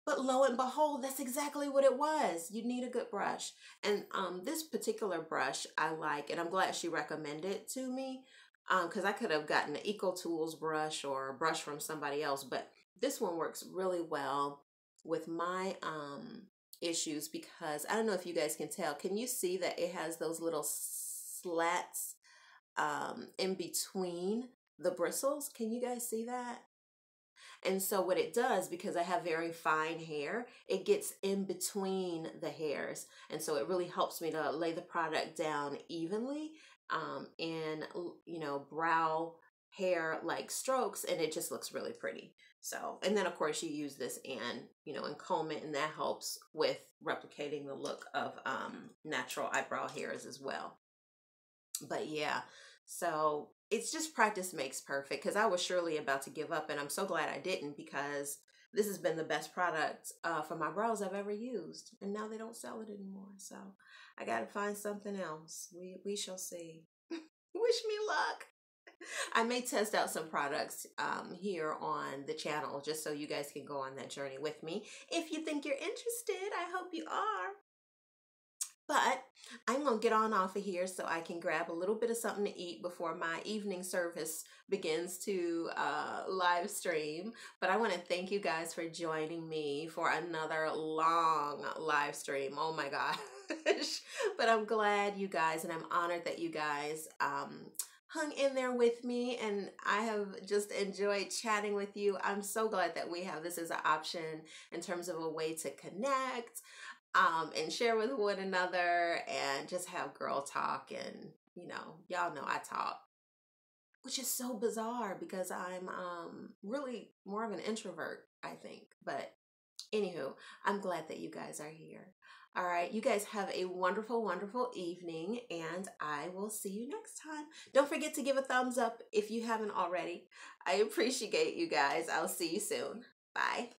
But lo and behold, that's exactly what it was. You need a good brush. And this particular brush I like, and I'm glad she recommended it to me, because I could have gotten an Eco Tools brush or a brush from somebody else, but this one works really well with my issues, because I don't know if you guys can tell. Can you see that it has those little slats in between the bristles? Can you guys see that? And so what it does, because I have very fine hair, it gets in between the hairs. And so it really helps me to lay the product down evenly in, brow hair like strokes, and it just looks really pretty. So, and then of course you use this and comb it, and that helps with replicating the look of natural eyebrow hairs as well. But yeah, so it's just practice makes perfect, because I was surely about to give up, and I'm so glad I didn't, because this has been the best product for my brows I've ever used, and now they don't sell it anymore. So I got to find something else. We shall see. Wish me luck. I may test out some products here on the channel, just so you guys can go on that journey with me. If you think you're interested, I hope you are. But I'm going to get on off of here so I can grab a little bit of something to eat before my evening service begins to live stream. But I want to thank you guys for joining me for another long live stream. Oh my gosh. But I'm glad you guys, and I'm honored that you guys hung in there with me, and I have just enjoyed chatting with you. I'm so glad that we have this as an option in terms of a way to connect and share with one another and just have girl talk. And y'all know I talk, which is so bizarre because I'm really more of an introvert, I think. But anywho, I'm glad that you guys are here. All right, you guys have a wonderful, wonderful evening, and I will see you next time. Don't forget to give a thumbs up if you haven't already. I appreciate you guys. I'll see you soon. Bye.